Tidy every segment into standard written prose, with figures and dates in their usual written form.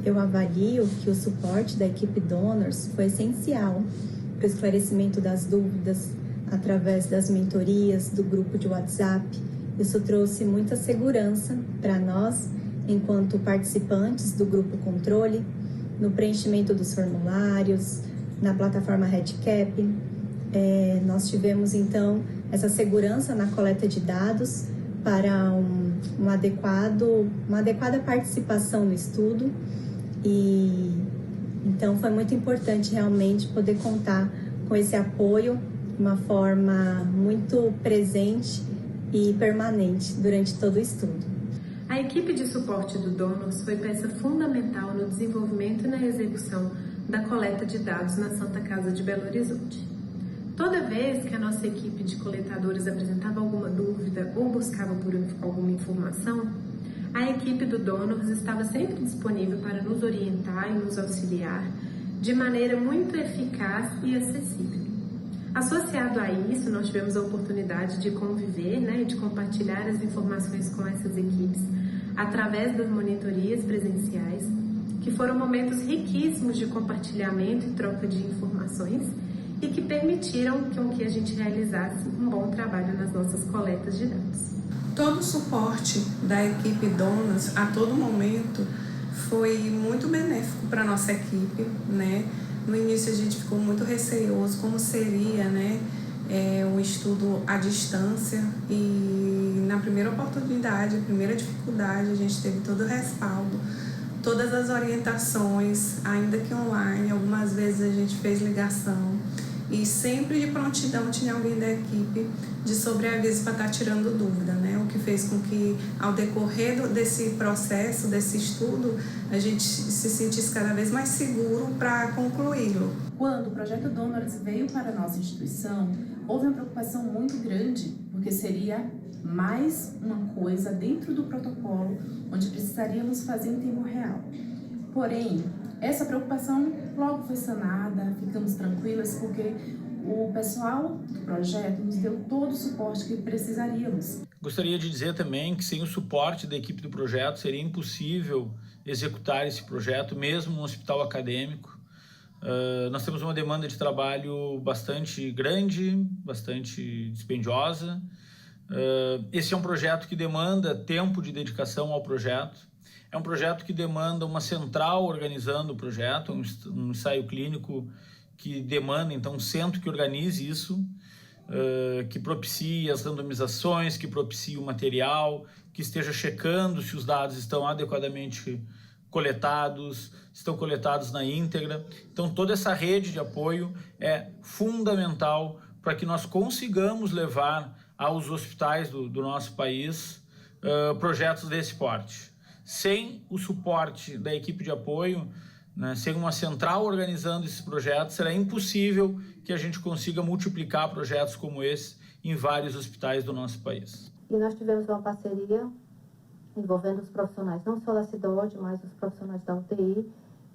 eu avalio que o suporte da equipe Donors foi essencial para o esclarecimento das dúvidas através das mentorias, do grupo de WhatsApp. Isso trouxe muita segurança para nós, enquanto participantes do grupo controle, no preenchimento dos formulários, na plataforma RedCap. Nós tivemos, então, essa segurança na coleta de dados para uma adequada participação no estudo. E então foi muito importante realmente poder contar com esse apoio de uma forma muito presente e permanente durante todo o estudo. A equipe de suporte do Donors foi peça fundamental no desenvolvimento e na execução da coleta de dados na Santa Casa de Belo Horizonte. Toda vez que a nossa equipe de coletadores apresentava alguma dúvida ou buscava por alguma informação, a equipe do Donors estava sempre disponível para nos orientar e nos auxiliar de maneira muito eficaz e acessível. Associado a isso, nós tivemos a oportunidade de conviver, e de compartilhar as informações com essas equipes através das monitorias presenciais, que foram momentos riquíssimos de compartilhamento e troca de informações e que permitiram que a gente realizasse um bom trabalho nas nossas coletas de dados. Todo o suporte da equipe Donors a todo momento foi muito benéfico para a nossa equipe, No início a gente ficou muito receoso como seria, o estudo à distância, e na primeira oportunidade, a primeira dificuldade, a gente teve todo o respaldo, todas as orientações, ainda que online. Algumas vezes a gente fez ligação e sempre de prontidão tinha alguém da equipe de sobreaviso para estar tirando dúvida, O que fez com que, ao decorrer desse processo, desse estudo, a gente se sentisse cada vez mais seguro para concluí-lo. Quando o projeto Donors veio para a nossa instituição, houve uma preocupação muito grande, porque seria mais uma coisa dentro do protocolo, onde precisaríamos fazer em tempo real. Porém, essa preocupação logo foi sanada, ficamos tranquilas, porque o pessoal do projeto nos deu todo o suporte que precisaríamos. Gostaria de dizer também que sem o suporte da equipe do projeto seria impossível executar esse projeto, mesmo no hospital acadêmico. Nós temos uma demanda de trabalho bastante grande, bastante dispendiosa. Esse é um projeto que demanda tempo de dedicação ao projeto. É um projeto que demanda uma central organizando o projeto, um ensaio clínico que demanda, então, um centro que organize isso, que propicie as randomizações, que propicie o material, que esteja checando se os dados estão adequadamente coletados, estão coletados na íntegra. Então, toda essa rede de apoio é fundamental para que nós consigamos levar aos hospitais do nosso país projetos desse porte. Sem o suporte da equipe de apoio, sem uma central organizando esses projetos, será impossível que a gente consiga multiplicar projetos como esse em vários hospitais do nosso país. E nós tivemos uma parceria envolvendo os profissionais, não só da CIDOD, mas os profissionais da UTI,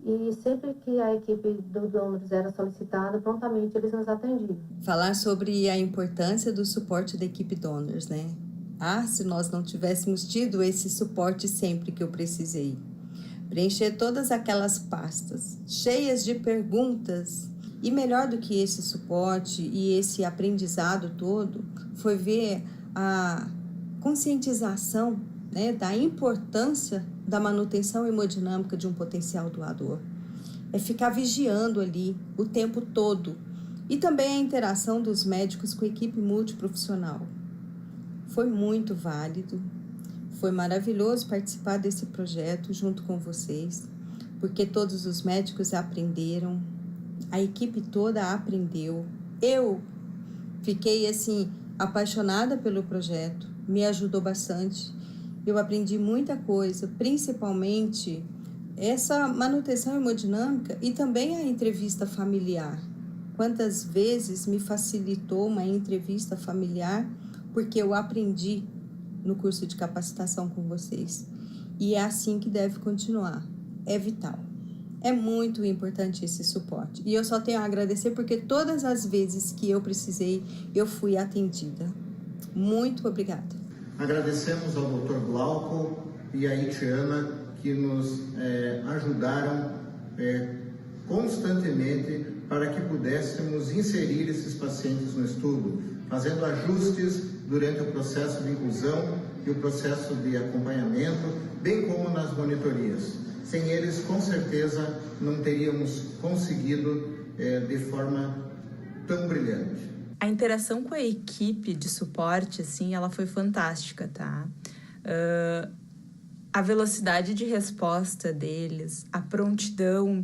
e sempre que a equipe do Donors era solicitada, prontamente eles nos atendiam. Falar sobre a importância do suporte da equipe Donors, se nós não tivéssemos tido esse suporte sempre que eu precisei. Preencher todas aquelas pastas cheias de perguntas. E melhor do que esse suporte e esse aprendizado todo, foi ver a conscientização da importância da manutenção hemodinâmica de um potencial doador. É ficar vigiando ali o tempo todo. E também a interação dos médicos com a equipe multiprofissional. Foi muito válido, foi maravilhoso participar desse projeto junto com vocês, porque todos os médicos aprenderam, a equipe toda aprendeu. Eu fiquei apaixonada pelo projeto, me ajudou bastante. Eu aprendi muita coisa, principalmente essa manutenção hemodinâmica e também a entrevista familiar. Quantas vezes me facilitou uma entrevista familiar, porque eu aprendi no curso de capacitação com vocês. E é assim que deve continuar. É vital. É muito importante esse suporte. E eu só tenho a agradecer porque todas as vezes que eu precisei, eu fui atendida. Muito obrigada. Agradecemos ao Dr. Glauco e à Itiana, que nos ajudaram constantemente para que pudéssemos inserir esses pacientes no estudo, fazendo ajustes durante o processo de inclusão e o processo de acompanhamento, bem como nas monitorias. Sem eles, com certeza, não teríamos conseguido de forma tão brilhante. A interação com a equipe de suporte, assim, ela foi fantástica, tá? A velocidade de resposta deles, a prontidão,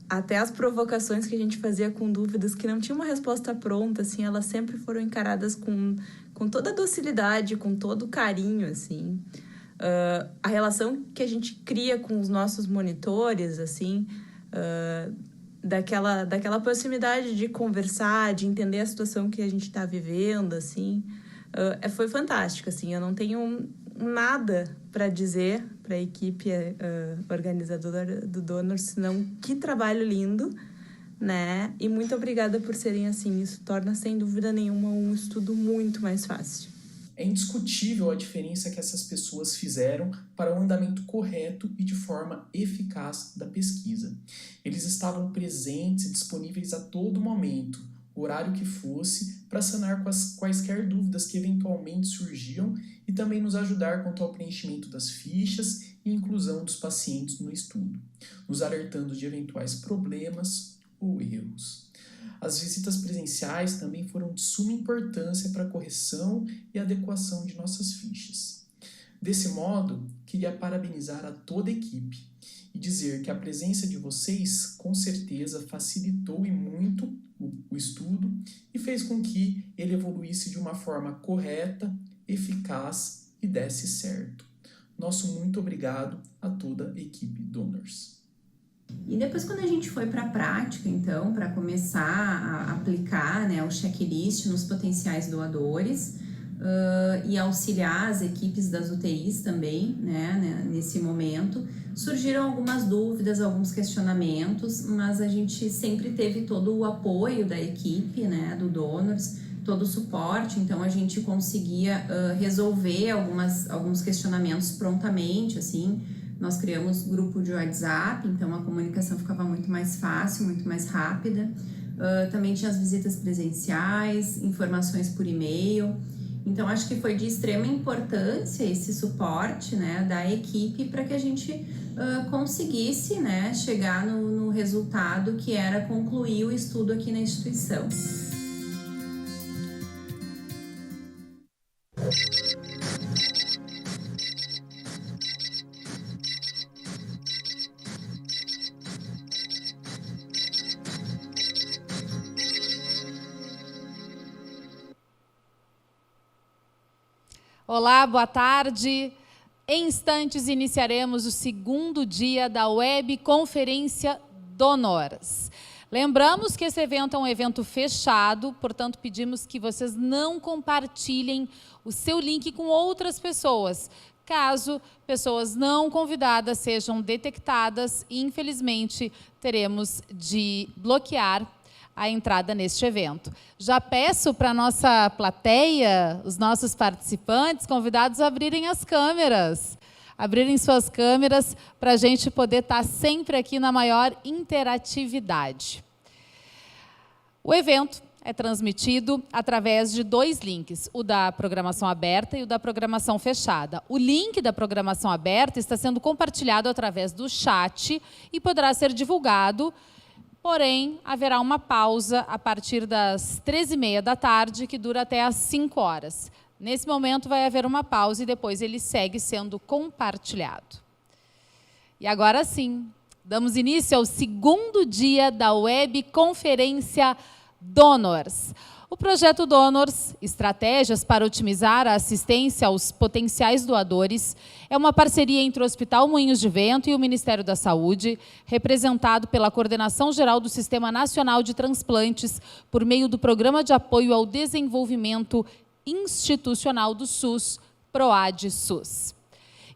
até as provocações que a gente fazia com dúvidas que não tinha uma resposta pronta, assim, elas sempre foram encaradas com toda a docilidade, com todo o carinho, assim. A relação que a gente cria com os nossos monitores, assim, daquela proximidade de conversar, de entender a situação que a gente está vivendo, assim, foi fantástica, assim. Eu não tenho nada para dizer para a equipe organizadora do Donor, senão que trabalho lindo, né? E muito obrigada por serem assim. Isso torna, sem dúvida nenhuma, um estudo muito mais fácil. É indiscutível a diferença que essas pessoas fizeram para o andamento correto e de forma eficaz da pesquisa. Eles estavam presentes e disponíveis a todo momento, horário que fosse, para sanar quaisquer dúvidas que eventualmente surgiam e também nos ajudar quanto ao preenchimento das fichas e inclusão dos pacientes no estudo, nos alertando de eventuais problemas ou erros. As visitas presenciais também foram de suma importância para a correção e adequação de nossas fichas. Desse modo, queria parabenizar a toda a equipe e dizer que a presença de vocês, com certeza, facilitou e muito o estudo e fez com que ele evoluísse de uma forma correta, eficaz e desse certo. Nosso muito obrigado a toda a equipe Donors. E depois, quando a gente foi para a prática, então, para começar a aplicar, né, o checklist nos potenciais doadores e auxiliar as equipes das UTIs também, né, nesse momento, surgiram algumas dúvidas, alguns questionamentos, mas a gente sempre teve todo o apoio da equipe, né, do Donors, todo o suporte, então a gente conseguia resolver alguns questionamentos prontamente, assim. Nós criamos grupo de WhatsApp, então a comunicação ficava muito mais fácil, muito mais rápida. Também tinha as visitas presenciais, informações por e-mail. Então, acho que foi de extrema importância esse suporte, né, da equipe para que a gente conseguisse, né, chegar no resultado que era concluir o estudo aqui na instituição. Olá, boa tarde. Em instantes iniciaremos o segundo dia da Web Conferência Donors. Lembramos que esse evento é um evento fechado, portanto pedimos que vocês não compartilhem o seu link com outras pessoas, caso pessoas não convidadas sejam detectadas e, infelizmente, teremos de bloquear a entrada neste evento. Já peço para a nossa plateia, os nossos participantes, convidados, abrirem as câmeras, abrirem suas câmeras para a gente poder estar sempre aqui na maior interatividade. O evento é transmitido através de 2 links, o da programação aberta e o da programação fechada. O link da programação aberta está sendo compartilhado através do chat e poderá ser divulgado. Porém, haverá uma pausa a partir das 13h30 da tarde, que dura até às 5 horas. Nesse momento vai haver uma pausa e depois ele segue sendo compartilhado. E agora sim, damos início ao segundo dia da Web Conferência Donors. O projeto Donors, Estratégias para Otimizar a Assistência aos Potenciais Doadores, é uma parceria entre o Hospital Moinhos de Vento e o Ministério da Saúde, representado pela Coordenação Geral do Sistema Nacional de Transplantes, por meio do Programa de Apoio ao Desenvolvimento Institucional do SUS, PROAD-SUS.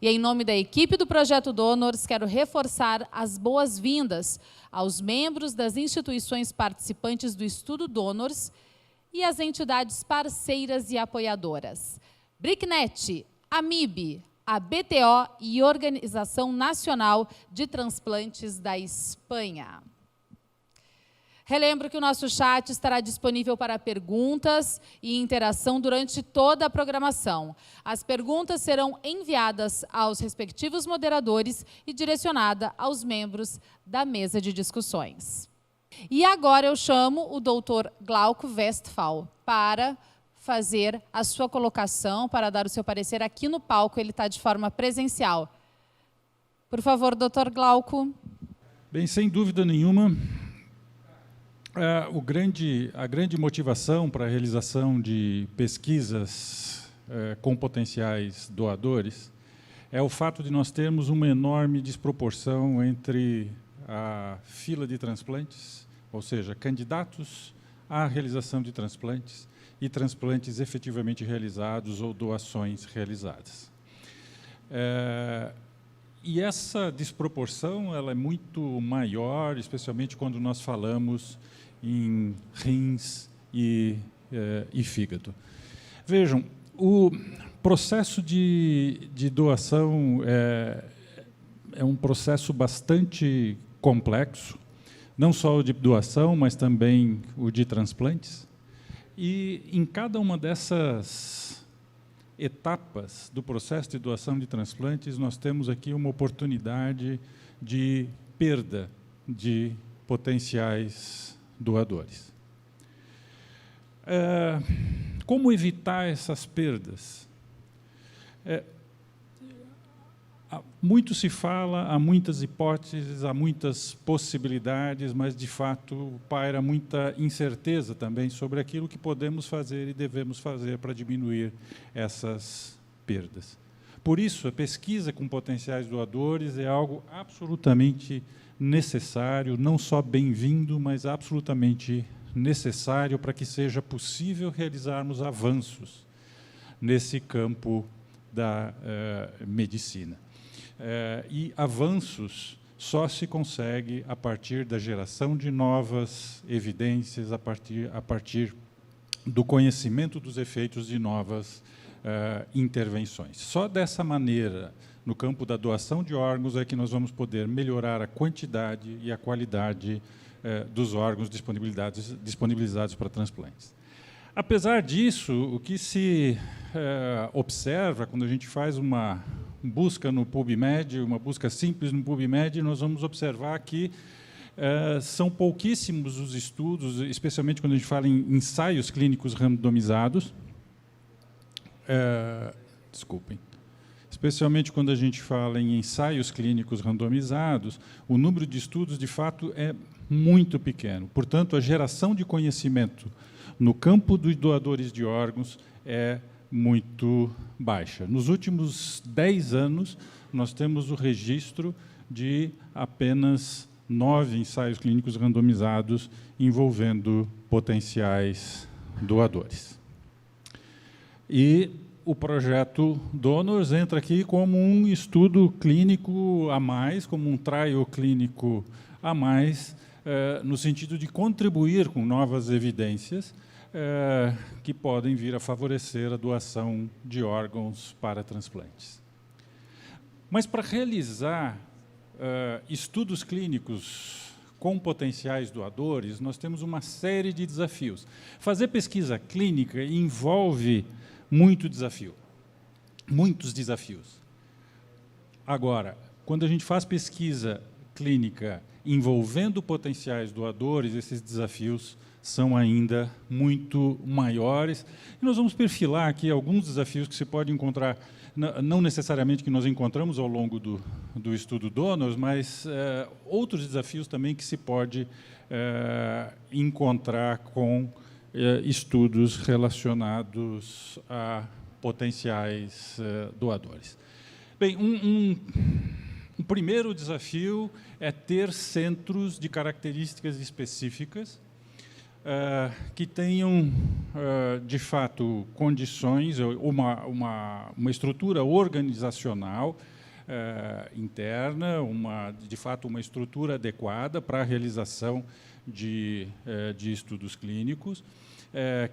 E em nome da equipe do Projeto Donors, quero reforçar as boas-vindas aos membros das instituições participantes do Estudo Donors e as entidades parceiras e apoiadoras. BRICNET, AMIB, a BTO e Organização Nacional de Transplantes da Espanha. Relembro que o nosso chat estará disponível para perguntas e interação durante toda a programação. As perguntas serão enviadas aos respectivos moderadores e direcionadas aos membros da mesa de discussões. E agora eu chamo o Dr. Glauco Westphal para fazer a sua colocação, para dar o seu parecer aqui no palco. Ele está de forma presencial. Por favor, Dr. Glauco. Bem, sem dúvida nenhuma, a grande motivação para a realização de pesquisas com potenciais doadores é o fato de nós termos uma enorme desproporção entre a fila de transplantes, ou seja, candidatos à realização de transplantes e transplantes efetivamente realizados ou doações realizadas. E essa desproporção ela é muito maior, especialmente quando nós falamos em rins e fígado. Vejam, o processo de doação é um processo bastante complexo, não só o de doação, mas também o de transplantes. E em cada uma dessas etapas do processo de doação de transplantes, nós temos aqui uma oportunidade de perda de potenciais doadores. Como evitar essas perdas? Muito se fala, há muitas hipóteses, há muitas possibilidades, mas, de fato, paira muita incerteza também sobre aquilo que podemos fazer e devemos fazer para diminuir essas perdas. Por isso, a pesquisa com potenciais doadores é algo absolutamente necessário, não só bem-vindo, mas absolutamente necessário para que seja possível realizarmos avanços nesse campo da medicina. E avanços só se consegue a partir da geração de novas evidências, a partir do conhecimento dos efeitos de novas intervenções. Só dessa maneira, no campo da doação de órgãos, é que nós vamos poder melhorar a quantidade e a qualidade dos órgãos disponibilizados para transplantes. Apesar disso, o que se observa quando a gente faz uma busca no PubMed, uma busca simples no PubMed, nós vamos observar que são pouquíssimos os estudos, especialmente quando a gente fala em ensaios clínicos randomizados. Desculpem. Especialmente quando a gente fala em ensaios clínicos randomizados, o número de estudos, de fato, é muito pequeno. Portanto, a geração de conhecimento no campo dos doadores de órgãos é muito baixa. Nos últimos 10 anos, nós temos o registro de apenas 9 ensaios clínicos randomizados envolvendo potenciais doadores. E o projeto Donors entra aqui como um estudo clínico a mais, como um trial clínico a mais, no sentido de contribuir com novas evidências que podem vir a favorecer a doação de órgãos para transplantes. Mas, para realizar estudos clínicos com potenciais doadores, nós temos uma série de desafios. Fazer pesquisa clínica envolve muitos desafios. Agora, quando a gente faz pesquisa clínica envolvendo potenciais doadores, esses desafios são ainda muito maiores. E nós vamos perfilar aqui alguns desafios que se pode encontrar, não necessariamente que nós encontramos ao longo do estudo Donors, mas outros desafios também que se pode encontrar com estudos relacionados a potenciais doadores. Bem, um primeiro desafio é ter centros de características específicas que tenham, de fato, condições, uma estrutura organizacional interna, de fato, uma estrutura adequada para a realização de estudos clínicos,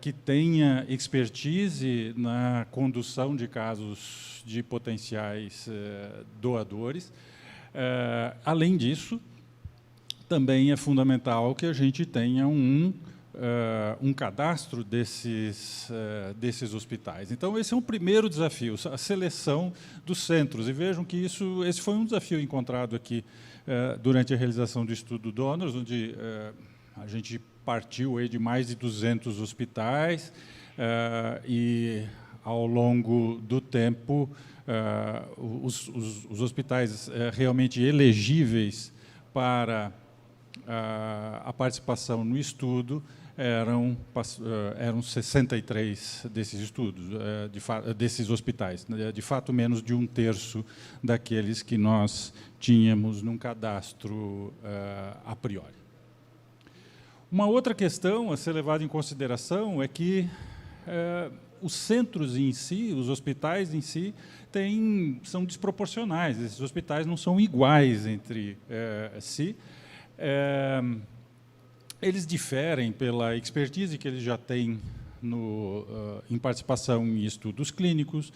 que tenha expertise na condução de casos de potenciais doadores. Além disso, também é fundamental que a gente tenha um cadastro desses hospitais. Então, esse é um primeiro desafio, a seleção dos centros. E vejam que esse foi um desafio encontrado aqui durante a realização do estudo Donors, onde a gente partiu aí de mais de 200 hospitais e, ao longo do tempo, os hospitais realmente elegíveis para a participação no estudo eram 63 desses estudos, desses hospitais, de fato menos de 1/3 daqueles que nós tínhamos num cadastro a priori. Uma outra questão a ser levada em consideração é que os centros em si, os hospitais em si, são desproporcionais. Esses hospitais não são iguais entre si. Eles diferem pela expertise que eles já têm em participação em estudos clínicos,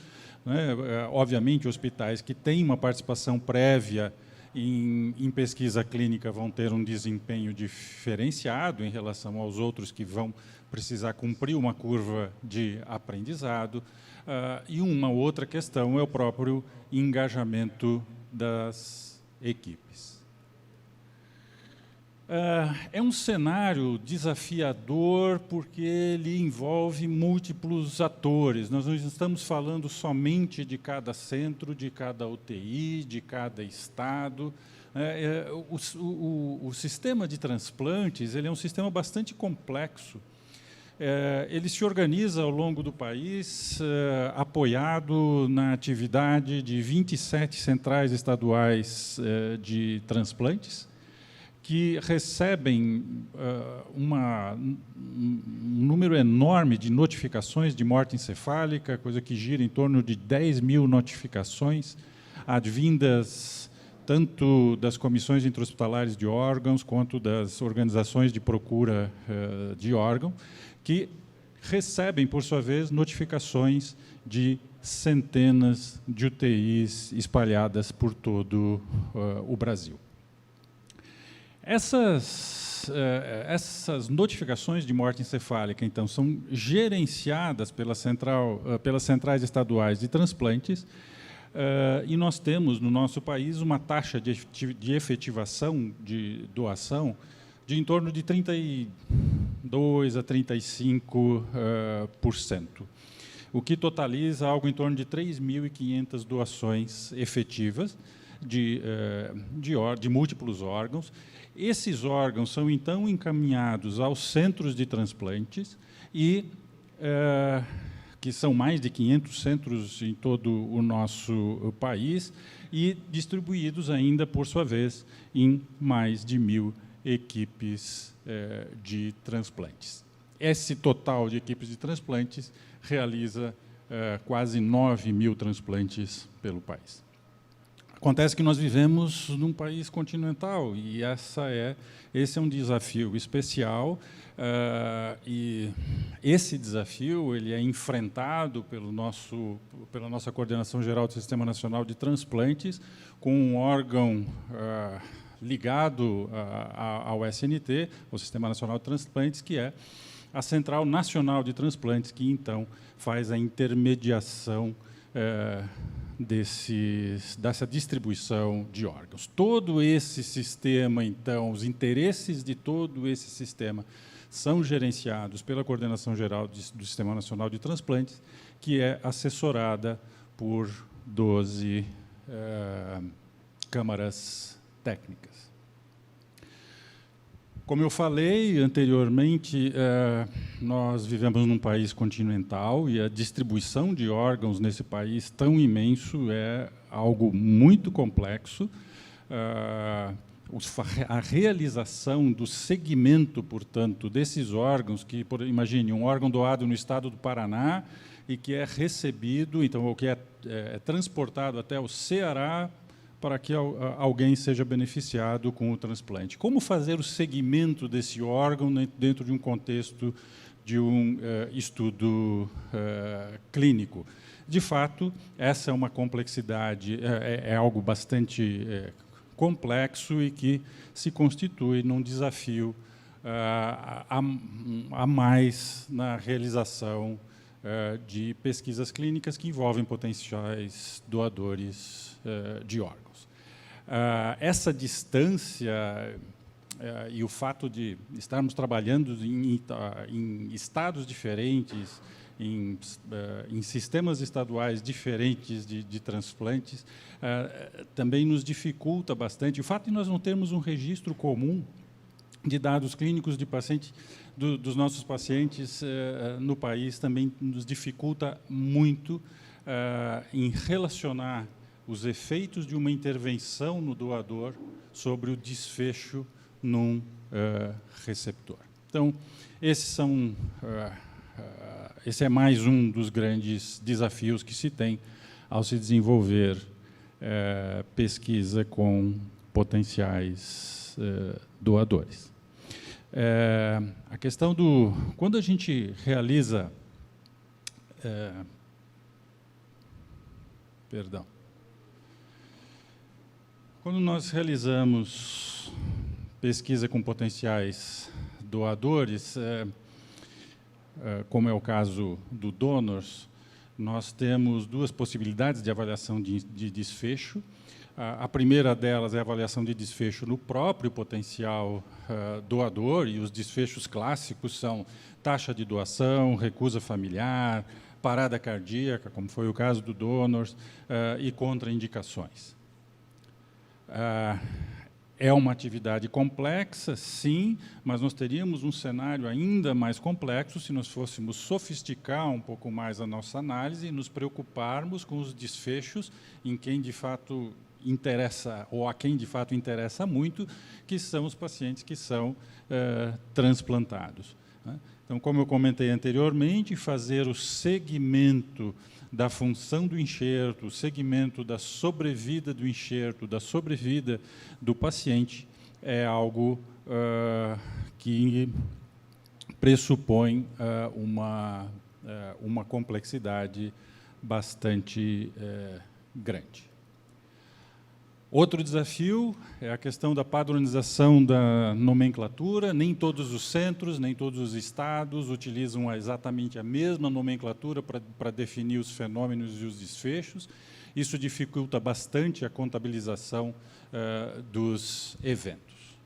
né? Obviamente, hospitais que têm uma participação prévia em pesquisa clínica vão ter um desempenho diferenciado em relação aos outros que vão precisar cumprir uma curva de aprendizado. E uma outra questão é o próprio engajamento das equipes. É um cenário desafiador porque ele envolve múltiplos atores. Nós não estamos falando somente de cada centro, de cada UTI, de cada estado. O sistema de transplantes ele é um sistema bastante complexo. Ele se organiza ao longo do país, apoiado na atividade de 27 centrais estaduais de transplantes, que recebem um número enorme de notificações de morte encefálica, coisa que gira em torno de 10 mil notificações, advindas tanto das comissões intra-hospitalares de órgãos, quanto das organizações de procura de órgão, que recebem, por sua vez, notificações de centenas de UTIs espalhadas por todo o Brasil. Essas notificações de morte encefálica, então, são gerenciadas pelas centrais estaduais de transplantes, e nós temos, no nosso país, uma taxa de efetivação de doação de em torno de 32% a 35%, o que totaliza algo em torno de 3.500 doações efetivas de múltiplos órgãos. Esses órgãos são, então, encaminhados aos centros de transplantes, que são mais de 500 centros em todo o nosso país, e distribuídos ainda, por sua vez, em mais de 1.000 equipes de transplantes. Esse total de equipes de transplantes realiza quase 9.000 transplantes pelo país. Acontece que nós vivemos num país continental e esse é um desafio especial, e esse desafio ele é enfrentado pela nossa Coordenação Geral do Sistema Nacional de Transplantes, com um órgão ligado ao SNT, o Sistema Nacional de Transplantes, que é a Central Nacional de Transplantes, que então faz a intermediação dessa distribuição de órgãos. Todo esse sistema, então, os interesses de todo esse sistema são gerenciados pela Coordenação Geral do Sistema Nacional de Transplantes, que é assessorada por 12 câmaras técnicas. Como eu falei anteriormente, nós vivemos num país continental e a distribuição de órgãos nesse país tão imenso é algo muito complexo. A realização do segmento, portanto, desses órgãos, que, imagine, um órgão doado no estado do Paraná e que é recebido, então, ou que é transportado até o Ceará, para que alguém seja beneficiado com o transplante. Como fazer o segmento desse órgão dentro de um contexto de um estudo clínico. De fato, essa é uma complexidade, é algo bastante complexo e que se constitui num desafio a mais na realização de pesquisas clínicas que envolvem potenciais doadores de órgãos. Essa distância e o fato de estarmos trabalhando em estados diferentes, em sistemas estaduais diferentes de transplantes, também nos dificulta bastante. O fato de nós não termos um registro comum de dados clínicos de paciente, dos nossos pacientes no país também nos dificulta muito em relacionar os efeitos de uma intervenção no doador sobre o desfecho num receptor. Então, esse é mais um dos grandes desafios que se tem ao se desenvolver pesquisa com potenciais doadores. A questão do... Quando a gente realiza... Quando nós realizamos pesquisa com potenciais doadores, como é o caso do Donors, nós temos duas possibilidades de avaliação de desfecho. A primeira delas é a avaliação de desfecho no próprio potencial doador, e os desfechos clássicos são taxa de doação, recusa familiar, parada cardíaca, como foi o caso do Donors, e contraindicações. É uma atividade complexa, sim, mas nós teríamos um cenário ainda mais complexo se nós fôssemos sofisticar um pouco mais a nossa análise e nos preocuparmos com os desfechos em quem, de fato, interessa, ou a quem, de fato, interessa muito, que são os pacientes que são transplantados. Então, como eu comentei anteriormente, fazer o segmento da função do enxerto, o segmento da sobrevida do enxerto, da sobrevida do paciente, é algo que pressupõe uma complexidade bastante grande. Outro desafio é a questão da padronização da nomenclatura. Nem todos os centros, nem todos os estados utilizam exatamente a mesma nomenclatura para definir os fenômenos e os desfechos. Isso dificulta bastante a contabilização dos eventos.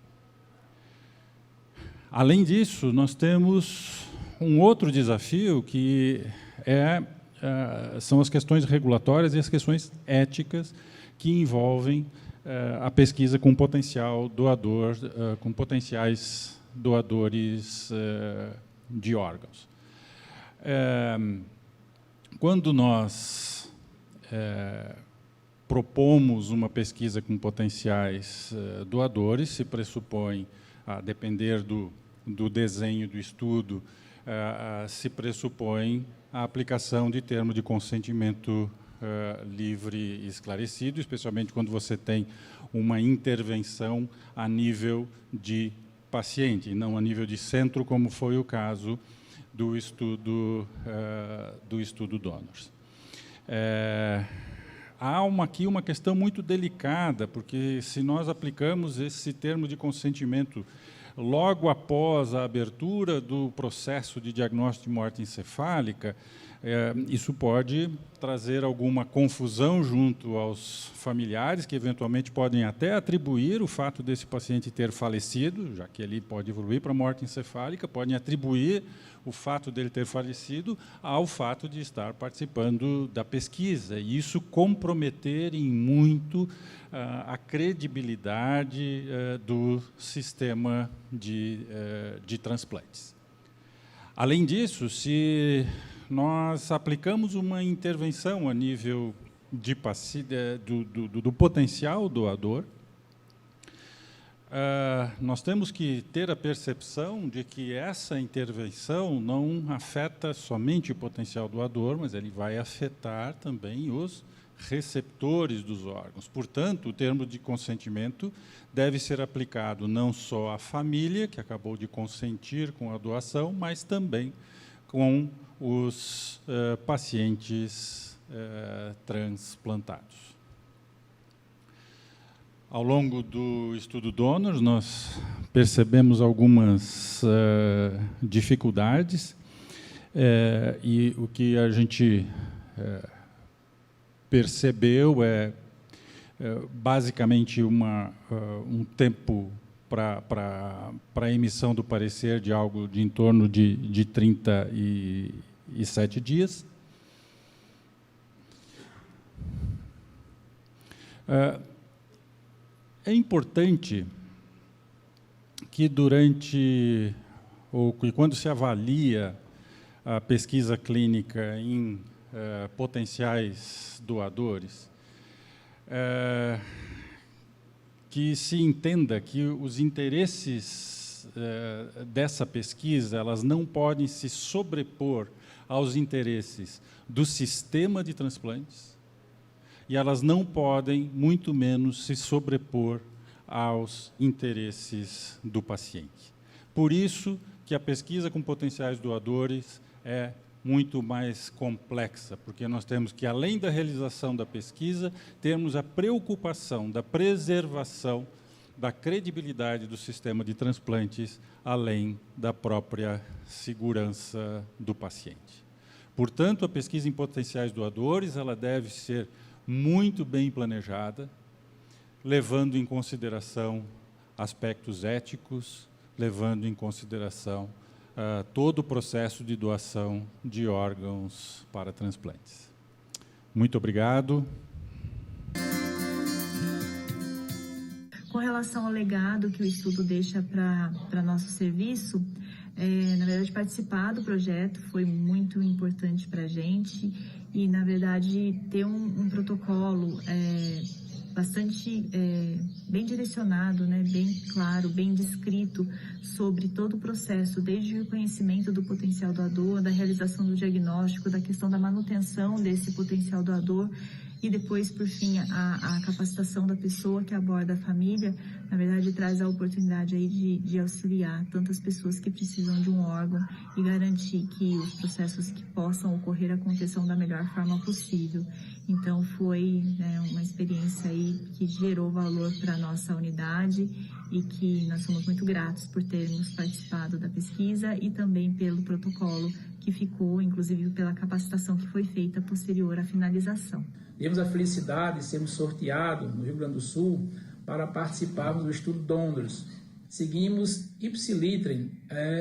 Além disso, nós temos um outro desafio, que são as questões regulatórias e as questões éticas que envolvem a pesquisa com potencial doador, com potenciais doadores de órgãos. Quando nós propomos uma pesquisa com potenciais doadores, se pressupõe, a depender do desenho do estudo, se pressupõe a aplicação de termo de consentimento livre e esclarecido, especialmente quando você tem uma intervenção a nível de paciente, e não a nível de centro, como foi o caso do estudo Donors. Há aqui uma questão muito delicada, porque se nós aplicamos esse termo de consentimento logo após a abertura do processo de diagnóstico de morte encefálica, isso pode trazer alguma confusão junto aos familiares, que eventualmente podem até atribuir o fato desse paciente ter falecido, já que ele pode evoluir para a morte encefálica, podem atribuir o fato dele ter falecido ao fato de estar participando da pesquisa, e isso comprometer em muito a credibilidade do sistema de transplantes. Além disso, se nós aplicamos uma intervenção a nível do potencial doador, nós temos que ter a percepção de que essa intervenção não afeta somente o potencial doador, mas ele vai afetar também os receptores dos órgãos. Portanto, o termo de consentimento deve ser aplicado não só à família, que acabou de consentir com a doação, mas também com os pacientes transplantados. Ao longo do estudo Donors, nós percebemos algumas dificuldades, e o que a gente percebeu basicamente um tempo para a emissão do parecer de algo de em torno de 37 dias. É importante que quando se avalia a pesquisa clínica em potenciais doadores, que se entenda que os interesses dessa pesquisa, elas não podem se sobrepor aos interesses do sistema de transplantes, e elas não podem, muito menos, se sobrepor aos interesses do paciente. Por isso que a pesquisa com potenciais doadores é muito mais complexa, porque nós temos que, além da realização da pesquisa, termos a preocupação da preservação da credibilidade do sistema de transplantes, além da própria segurança do paciente. Portanto, a pesquisa em potenciais doadores, ela deve ser muito bem planejada, levando em consideração aspectos éticos, levando em consideração todo o processo de doação de órgãos para transplantes. Muito obrigado. Com relação ao legado que o estudo deixa para nosso serviço, na verdade, participar do projeto foi muito importante para a gente e, na verdade, ter um protocolo bastante bem direcionado, né, bem claro, bem descrito sobre todo o processo, desde o conhecimento do potencial doador, da realização do diagnóstico, da questão da manutenção desse potencial doador e depois, por fim, a capacitação da pessoa que aborda a família, na verdade, traz a oportunidade aí de auxiliar tantas pessoas que precisam de um órgão e garantir que os processos que possam ocorrer aconteçam da melhor forma possível. Então, foi uma experiência aí que gerou valor para a nossa unidade e que nós somos muito gratos por termos participado da pesquisa e também pelo protocolo que ficou, inclusive pela capacitação que foi feita posterior à finalização. Tivemos a felicidade de sermos sorteados no Rio Grande do Sul para participarmos do estudo Donors. Seguimos ipsiliter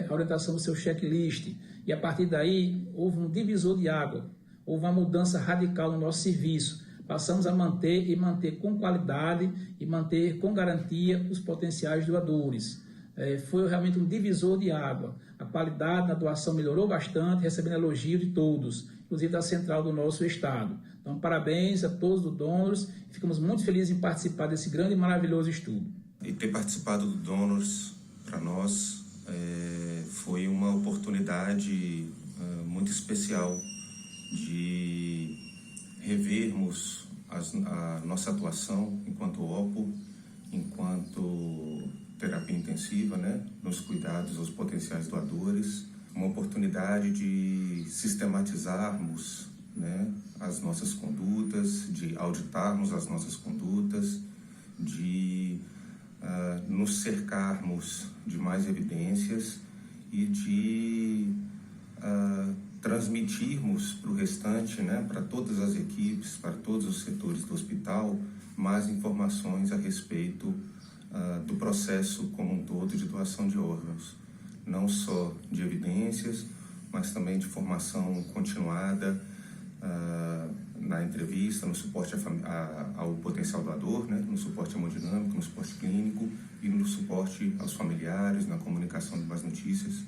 a orientação do seu checklist e a partir daí houve um divisor de água, houve uma mudança radical no nosso serviço. Passamos a manter com qualidade e manter com garantia os potenciais doadores. Foi realmente um divisor de água. A qualidade da doação melhorou bastante, recebendo elogio de todos, inclusive da central do nosso estado. Então, parabéns a todos do Donors. Ficamos muito felizes em participar desse grande e maravilhoso estudo. E ter participado do Donors, para nós, foi uma oportunidade muito especial de revermos a nossa atuação enquanto OPO, enquanto terapia intensiva, né, nos cuidados aos potenciais doadores, uma oportunidade de sistematizarmos, né, as nossas condutas, de auditarmos as nossas condutas, de nos cercarmos de mais evidências e de transmitirmos para o restante, né, para todas as equipes, para todos os setores do hospital, mais informações a respeito do processo como um todo de doação de órgãos, não só de evidências, mas também de formação continuada na entrevista, no suporte ao potencial doador, né, no suporte hemodinâmico, no suporte clínico e no suporte aos familiares, na comunicação de más notícias.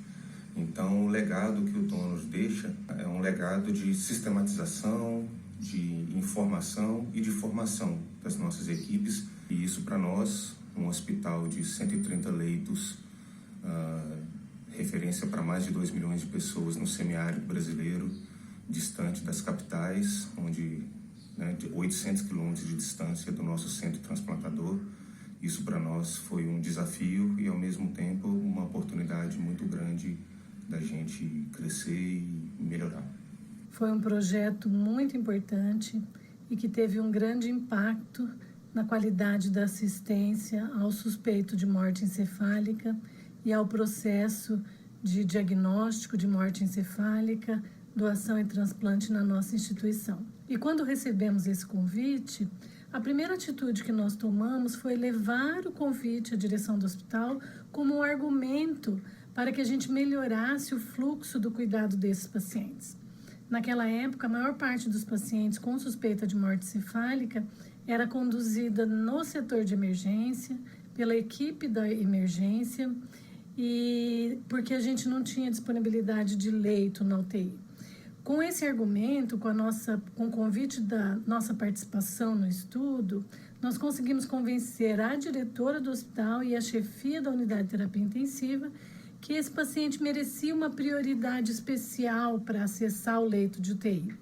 Então, o legado que o Donors deixa é um legado de sistematização, de informação e de formação das nossas equipes, e isso para nós um hospital de 130 leitos, referência para mais de 2 milhões de pessoas no semiárido brasileiro, distante das capitais, onde, né, de 800 quilômetros de distância do nosso centro transplantador. Isso para nós foi um desafio e, ao mesmo tempo, uma oportunidade muito grande da gente crescer e melhorar. Foi um projeto muito importante e que teve um grande impacto na qualidade da assistência ao suspeito de morte encefálica e ao processo de diagnóstico de morte encefálica, doação e transplante na nossa instituição. E quando recebemos esse convite, a primeira atitude que nós tomamos foi levar o convite à direção do hospital como um argumento para que a gente melhorasse o fluxo do cuidado desses pacientes. Naquela época, a maior parte dos pacientes com suspeita de morte encefálica era conduzida no setor de emergência, pela equipe da emergência, e porque a gente não tinha disponibilidade de leito na UTI. Com esse argumento, com o convite da nossa participação no estudo, nós conseguimos convencer a diretora do hospital e a chefia da unidade de terapia intensiva que esse paciente merecia uma prioridade especial para acessar o leito de UTI.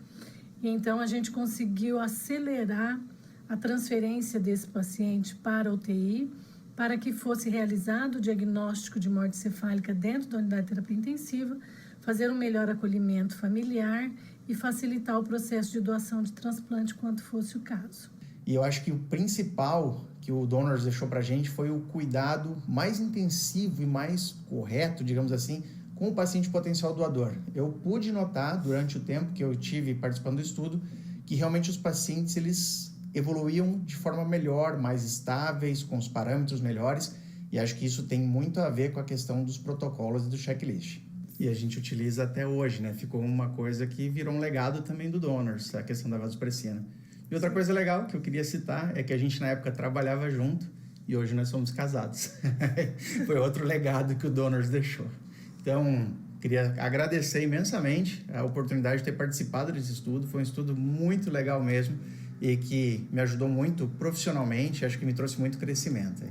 E então, a gente conseguiu acelerar a transferência desse paciente para a UTI, para que fosse realizado o diagnóstico de morte encefálica dentro da unidade de terapia intensiva, fazer um melhor acolhimento familiar e facilitar o processo de doação de transplante quando fosse o caso. E eu acho que o principal que o Donors deixou para a gente foi o cuidado mais intensivo e mais correto, digamos assim, com o paciente potencial doador. Eu pude notar, durante o tempo que eu tive participando do estudo, que realmente os pacientes eles evoluíam de forma melhor, mais estáveis, com os parâmetros melhores, e acho que isso tem muito a ver com a questão dos protocolos e do checklist. E a gente utiliza até hoje, né? Ficou uma coisa que virou um legado também do Donors, a questão da vasopressina. E outra coisa legal que eu queria citar é que a gente na época trabalhava junto e hoje nós somos casados. Foi outro legado que o Donors deixou. Então, queria agradecer imensamente a oportunidade de ter participado desse estudo. Foi um estudo muito legal mesmo e que me ajudou muito profissionalmente, acho que me trouxe muito crescimento.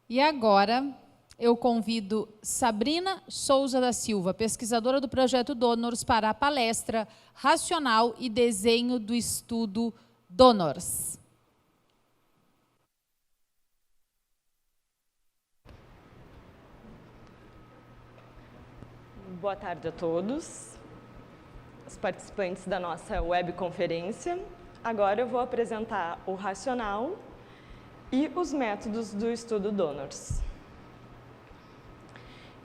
E agora eu convido Sabrina Souza da Silva, pesquisadora do Projeto Donors, para a palestra Racional e Desenho do Estudo Donors. Boa tarde a todos, os participantes da nossa webconferência. Agora eu vou apresentar o racional e os métodos do estudo Donors.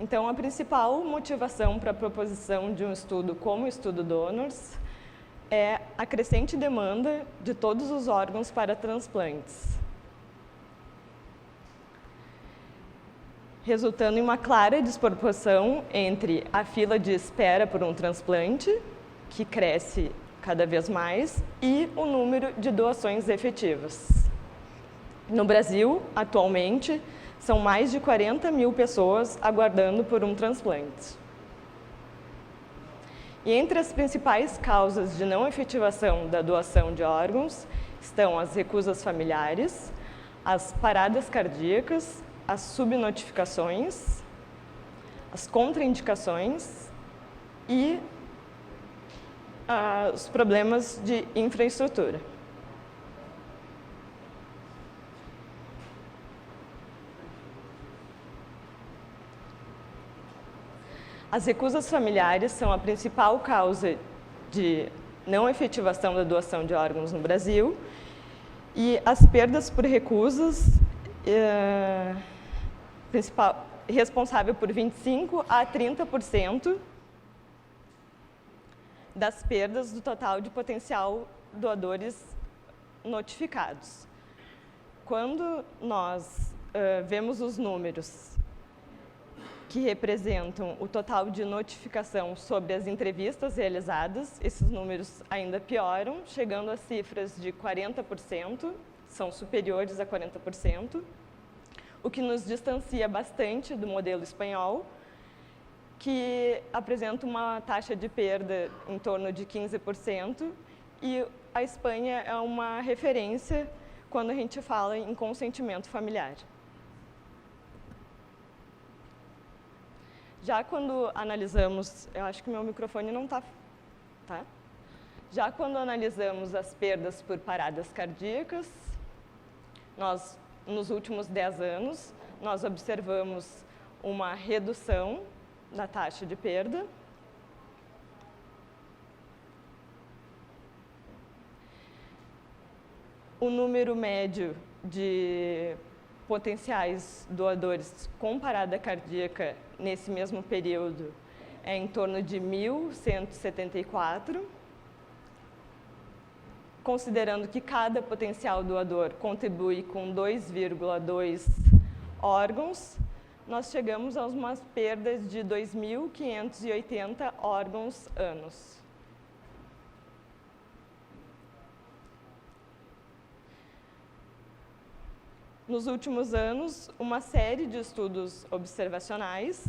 Então, a principal motivação para a proposição de um estudo como o estudo Donors é a crescente demanda de todos os órgãos para transplantes, resultando em uma clara desproporção entre a fila de espera por um transplante, que cresce cada vez mais, e o número de doações efetivas. No Brasil, atualmente, são mais de 40 mil pessoas aguardando por um transplante. E entre as principais causas de não efetivação da doação de órgãos estão as recusas familiares, as paradas cardíacas, as subnotificações, as contraindicações e os problemas de infraestrutura. As recusas familiares são a principal causa de não efetivação da doação de órgãos no Brasil e as perdas por recusas responsável por 25% a 30% das perdas do total de potencial doadores notificados. Quando nós vemos os números que representam o total de notificação sobre as entrevistas realizadas, esses números ainda pioram, chegando a cifras de 40%, são superiores a 40%, o que nos distancia bastante do modelo espanhol, que apresenta uma taxa de perda em torno de 15% e a Espanha é uma referência quando a gente fala em consentimento familiar. Já quando analisamos, eu acho que meu microfone não está, tá? Já quando analisamos as perdas por paradas cardíacas, nós, nos últimos 10 anos, nós observamos uma redução da taxa de perda. O número médio de potenciais doadores com parada cardíaca nesse mesmo período é em torno de 1.174, considerando que cada potencial doador contribui com 2,2 órgãos, nós chegamos a umas perdas de 2.580 órgãos anos. Nos últimos anos, uma série de estudos observacionais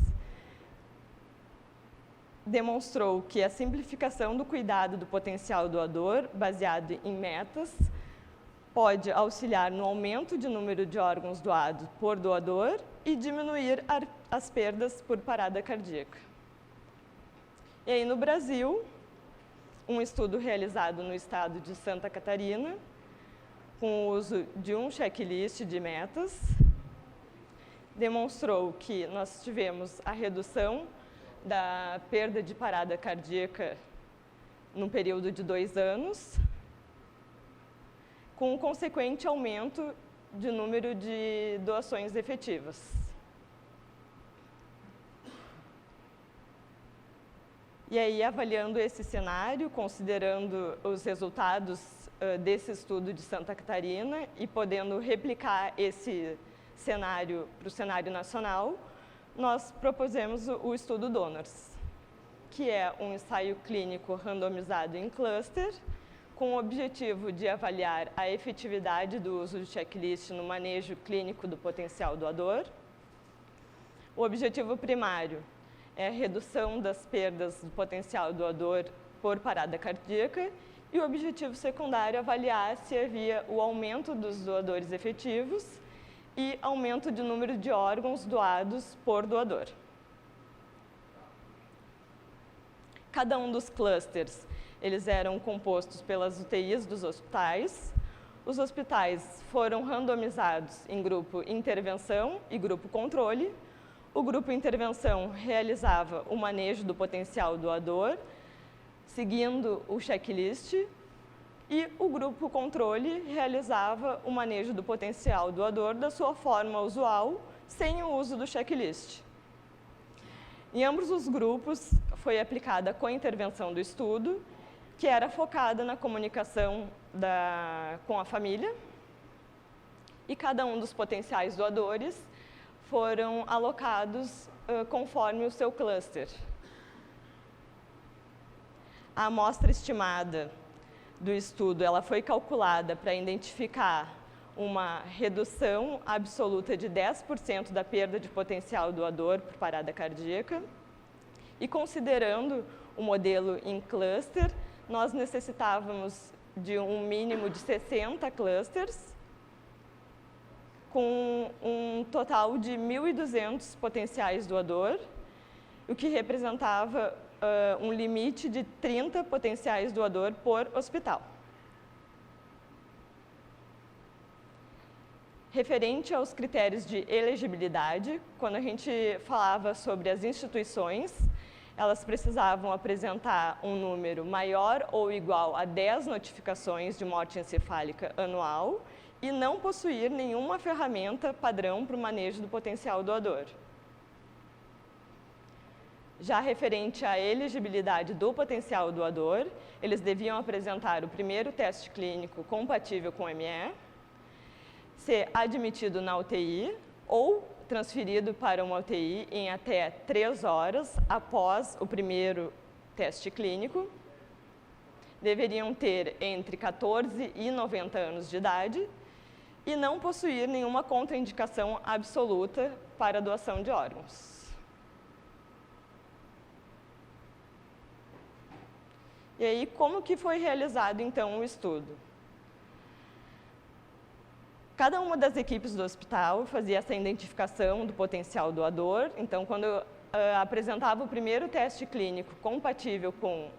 demonstrou que a simplificação do cuidado do potencial doador, baseado em metas, pode auxiliar no aumento de número de órgãos doados por doador e diminuir as perdas por parada cardíaca. E aí, no Brasil, um estudo realizado no estado de Santa Catarina, com o uso de um checklist de metas, demonstrou que nós tivemos a redução da perda de parada cardíaca num período de 2 anos, com um consequente aumento de número de doações efetivas. E aí, avaliando esse cenário, considerando os resultados desse estudo de Santa Catarina e podendo replicar esse cenário para o cenário nacional, nós propusemos o estudo DONORS, que é um ensaio clínico randomizado em cluster, com o objetivo de avaliar a efetividade do uso de checklist no manejo clínico do potencial doador. O objetivo primário é a redução das perdas do potencial doador por parada cardíaca e o objetivo secundário é avaliar se havia o aumento dos doadores efetivos e aumento de número de órgãos doados por doador. Cada um dos clusters, eles eram compostos pelas UTIs dos hospitais. Os hospitais foram randomizados em grupo intervenção e grupo controle. O grupo intervenção realizava o manejo do potencial doador, seguindo o checklist, e o grupo controle realizava o manejo do potencial doador da sua forma usual, sem o uso do checklist. Em ambos os grupos foi aplicada a co-intervenção do estudo, que era focada na comunicação com a família, e cada um dos potenciais doadores foram alocados conforme o seu cluster. A amostra estimada do estudo ela foi calculada para identificar uma redução absoluta de 10% da perda de potencial doador por parada cardíaca. E considerando o modelo em cluster, nós necessitávamos de um mínimo de 60 clusters, com um total de 1.200 potenciais doador, o que representava um limite de 30 potenciais doador por hospital. Referente aos critérios de elegibilidade, quando a gente falava sobre as instituições, elas precisavam apresentar um número maior ou igual a 10 notificações de morte encefálica anual e não possuir nenhuma ferramenta padrão para o manejo do potencial doador. Já referente à elegibilidade do potencial doador, eles deviam apresentar o primeiro teste clínico compatível com o ME, ser admitido na UTI ou transferido para uma UTI em até 3 horas após o primeiro teste clínico, deveriam ter entre 14 e 90 anos de idade e não possuir nenhuma contraindicação absoluta para a doação de órgãos. E aí, como que foi realizado, então, o estudo? Cada uma das equipes do hospital fazia essa identificação do potencial doador. Então, quando apresentava o primeiro teste clínico compatível com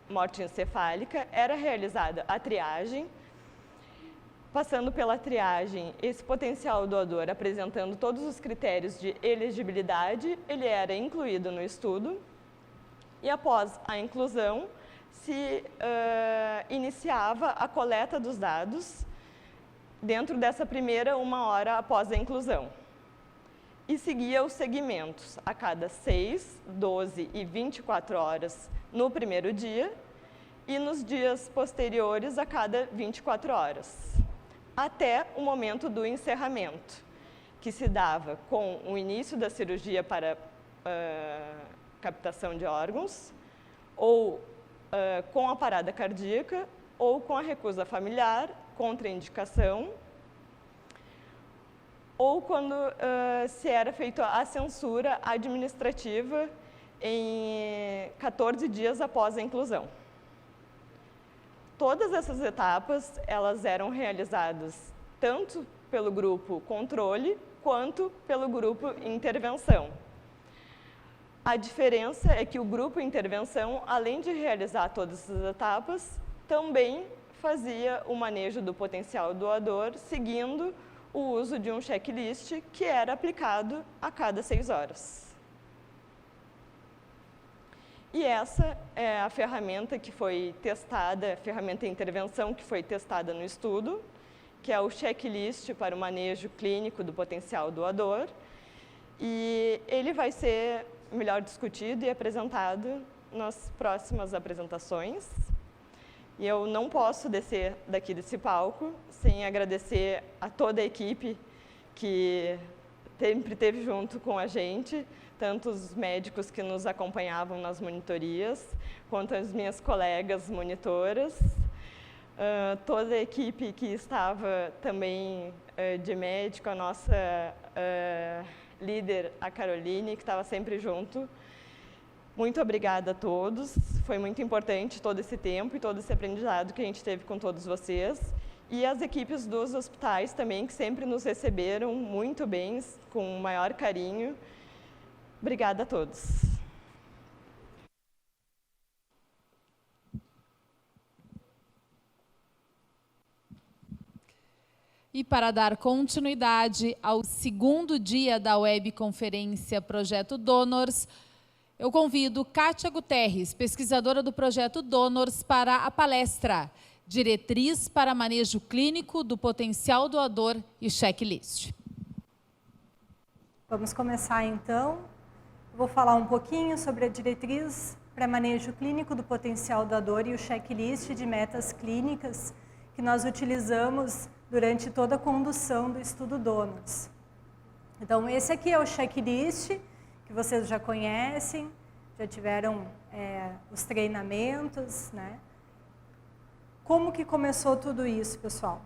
morte encefálica, era realizada a triagem. Passando pela triagem, esse potencial doador apresentando todos os critérios de elegibilidade, ele era incluído no estudo. E após a inclusão, se iniciava a coleta dos dados dentro dessa primeira 1 hora após a inclusão. E seguia os segmentos a cada 6, 12 e 24 horas no primeiro dia e nos dias posteriores a cada 24 horas, até o momento do encerramento, que se dava com o início da cirurgia para captação de órgãos, ou com a parada cardíaca, ou com a recusa familiar, contraindicação, ou quando se era feita a censura administrativa em 14 dias após a inclusão. Todas essas etapas, elas eram realizadas tanto pelo grupo controle, quanto pelo grupo intervenção. A diferença é que o grupo intervenção, além de realizar todas essas etapas, também fazia o manejo do potencial doador, seguindo o uso de um checklist que era aplicado a cada 6 horas. E essa é a ferramenta que foi testada, a ferramenta de intervenção que foi testada no estudo, que é o checklist para o manejo clínico do potencial doador. E ele vai ser melhor discutido e apresentado nas próximas apresentações. E eu não posso descer daqui desse palco sem agradecer a toda a equipe que sempre esteve junto com a gente, tanto os médicos que nos acompanhavam nas monitorias, quanto as minhas colegas monitoras, toda a equipe que estava também de médico, a nossa líder, a Caroline, que estava sempre junto. Muito obrigada a todos, foi muito importante todo esse tempo e todo esse aprendizado que a gente teve com todos vocês. E as equipes dos hospitais também, que sempre nos receberam muito bem, com o maior carinho. Obrigada a todos. E para dar continuidade ao 2º dia da webconferência Projeto Donors, eu convido Kátia Guterres, pesquisadora do Projeto Donors, para a palestra Diretriz para Manejo Clínico do Potencial Doador e Checklist. Vamos começar, então. Vou falar um pouquinho sobre a diretriz para manejo clínico do potencial doador e o checklist de metas clínicas que nós utilizamos durante toda a condução do estudo Donors. Então, esse aqui é o checklist que vocês já conhecem, já tiveram os treinamentos, né? Como que começou tudo isso, pessoal?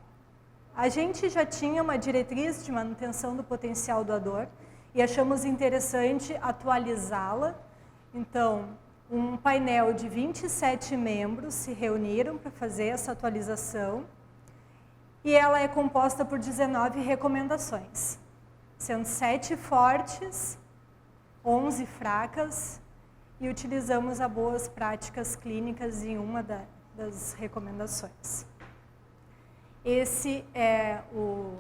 A gente já tinha uma diretriz de manutenção do potencial doador e achamos interessante atualizá-la. Então, um painel de 27 membros se reuniram para fazer essa atualização e ela é composta por 19 recomendações, sendo 7 fortes, 11 fracas, e utilizamos as boas práticas clínicas em uma das recomendações. Esse é o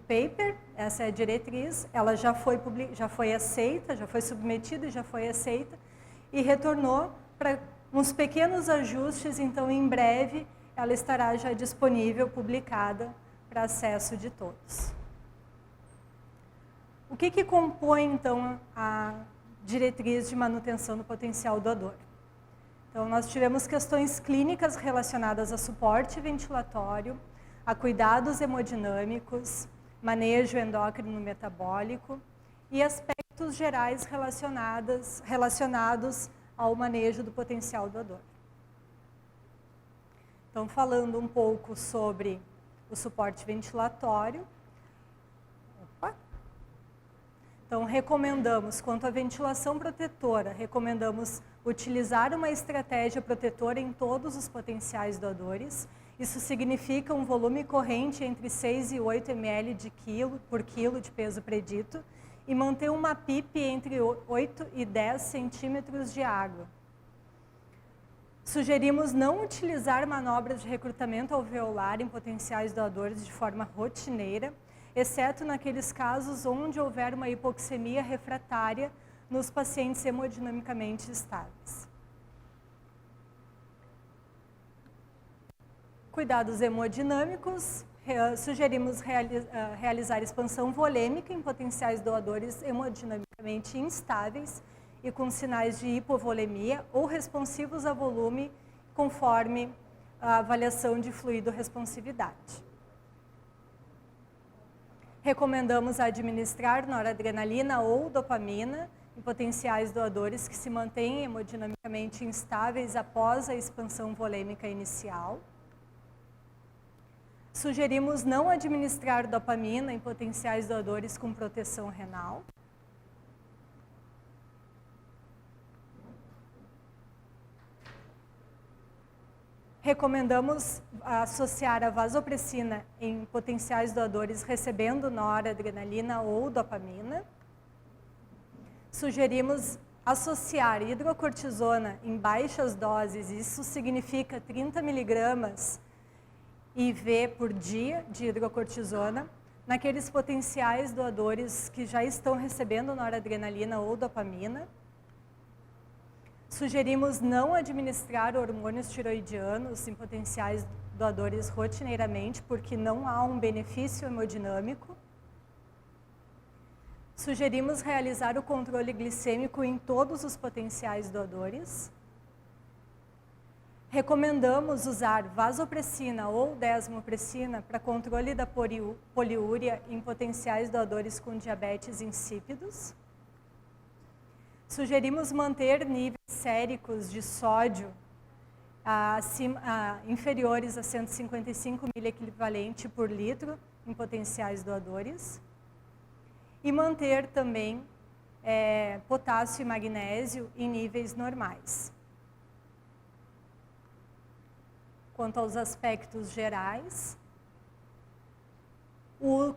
paper, essa é a diretriz, ela já foi aceita, já foi submetida, já foi aceita, e retornou para uns pequenos ajustes, então em breve ela estará já disponível, publicada, para acesso de todos. O que compõe, então, a diretriz de manutenção do potencial doador? Então, nós tivemos questões clínicas relacionadas a suporte ventilatório, a cuidados hemodinâmicos, manejo endócrino metabólico e aspectos gerais relacionados ao manejo do potencial doador. Então, falando um pouco sobre o suporte ventilatório. Então, recomendamos, quanto à ventilação protetora, recomendamos utilizar uma estratégia protetora em todos os potenciais doadores. Isso significa um volume corrente entre 6 e 8 ml por quilo de peso predito e manter uma PIP entre 8 e 10 centímetros de água. Sugerimos não utilizar manobras de recrutamento alveolar em potenciais doadores de forma rotineira, exceto naqueles casos onde houver uma hipoxemia refratária nos pacientes hemodinamicamente estáveis. Cuidados hemodinâmicos, sugerimos realizar expansão volêmica em potenciais doadores hemodinamicamente instáveis e com sinais de hipovolemia ou responsivos a volume, conforme a avaliação de fluido responsividade. Recomendamos administrar noradrenalina ou dopamina em potenciais doadores que se mantêm hemodinamicamente instáveis após a expansão volêmica inicial. Sugerimos não administrar dopamina em potenciais doadores com proteção renal. Recomendamos associar a vasopressina em potenciais doadores recebendo noradrenalina ou dopamina. Sugerimos associar hidrocortisona em baixas doses, isso significa 30 miligramas IV por dia de hidrocortisona, naqueles potenciais doadores que já estão recebendo noradrenalina ou dopamina. Sugerimos não administrar hormônios tiroidianos em potenciais doadores rotineiramente, porque não há um benefício hemodinâmico. Sugerimos realizar o controle glicêmico em todos os potenciais doadores. Recomendamos usar vasopressina ou desmopressina para controle da poliúria em potenciais doadores com diabetes insípidos. Sugerimos manter níveis séricos de sódio inferiores a 155 miliequivalente por litro em potenciais doadores. E manter também potássio e magnésio em níveis normais. Quanto aos aspectos gerais,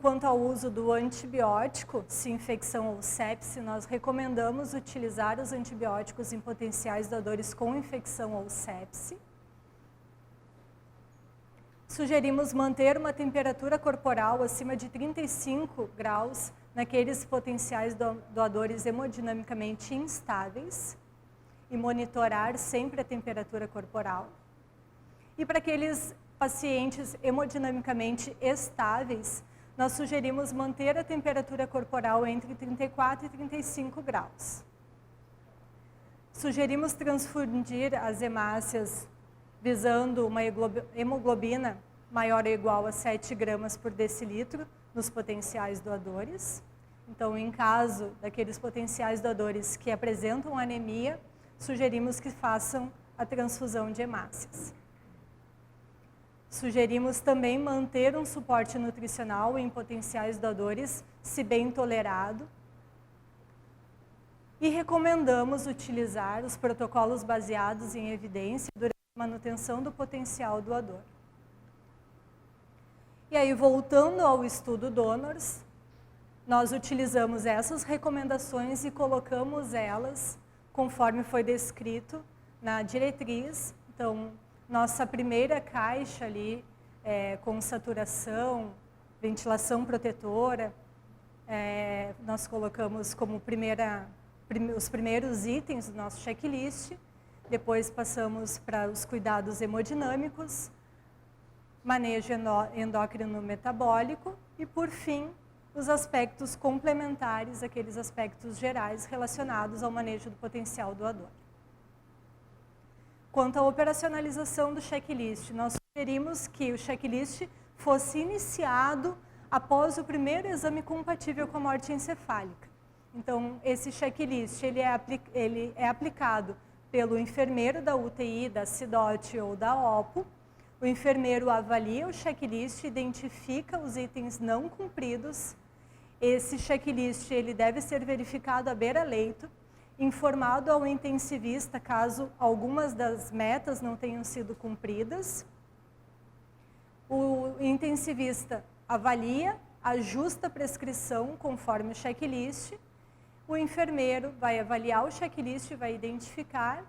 quanto ao uso do antibiótico, se infecção ou sepse, nós recomendamos utilizar os antibióticos em potenciais doadores com infecção ou sepse. Sugerimos manter uma temperatura corporal acima de 35 graus naqueles potenciais doadores hemodinamicamente instáveis e monitorar sempre a temperatura corporal. E para aqueles pacientes hemodinamicamente estáveis, nós sugerimos manter a temperatura corporal entre 34 e 35 graus. Sugerimos transfundir as hemácias visando uma hemoglobina maior ou igual a 7 gramas por decilitro nos potenciais doadores. Então, em caso daqueles potenciais doadores que apresentam anemia, sugerimos que façam a transfusão de hemácias. Sugerimos também manter um suporte nutricional em potenciais doadores, se bem tolerado. E recomendamos utilizar os protocolos baseados em evidência durante a manutenção do potencial doador. E aí, voltando ao estudo Donors, nós utilizamos essas recomendações e colocamos elas conforme foi descrito na diretriz. Então, nossa primeira caixa ali, com saturação, ventilação protetora, nós colocamos como os primeiros itens do nosso checklist, depois passamos para os cuidados hemodinâmicos, manejo endócrino metabólico e, por fim, os aspectos complementares, aqueles aspectos gerais relacionados ao manejo do potencial doador. Quanto à operacionalização do checklist, nós sugerimos que o checklist fosse iniciado após o primeiro exame compatível com a morte encefálica. Então, esse checklist ele é aplicado pelo enfermeiro da UTI, da CIDOT ou da OPO. O enfermeiro avalia o checklist, identifica os itens não cumpridos. Esse checklist ele deve ser verificado à beira-leito informado ao intensivista caso algumas das metas não tenham sido cumpridas. O intensivista avalia, ajusta a prescrição conforme o checklist. O enfermeiro vai avaliar o checklist, vai identificar,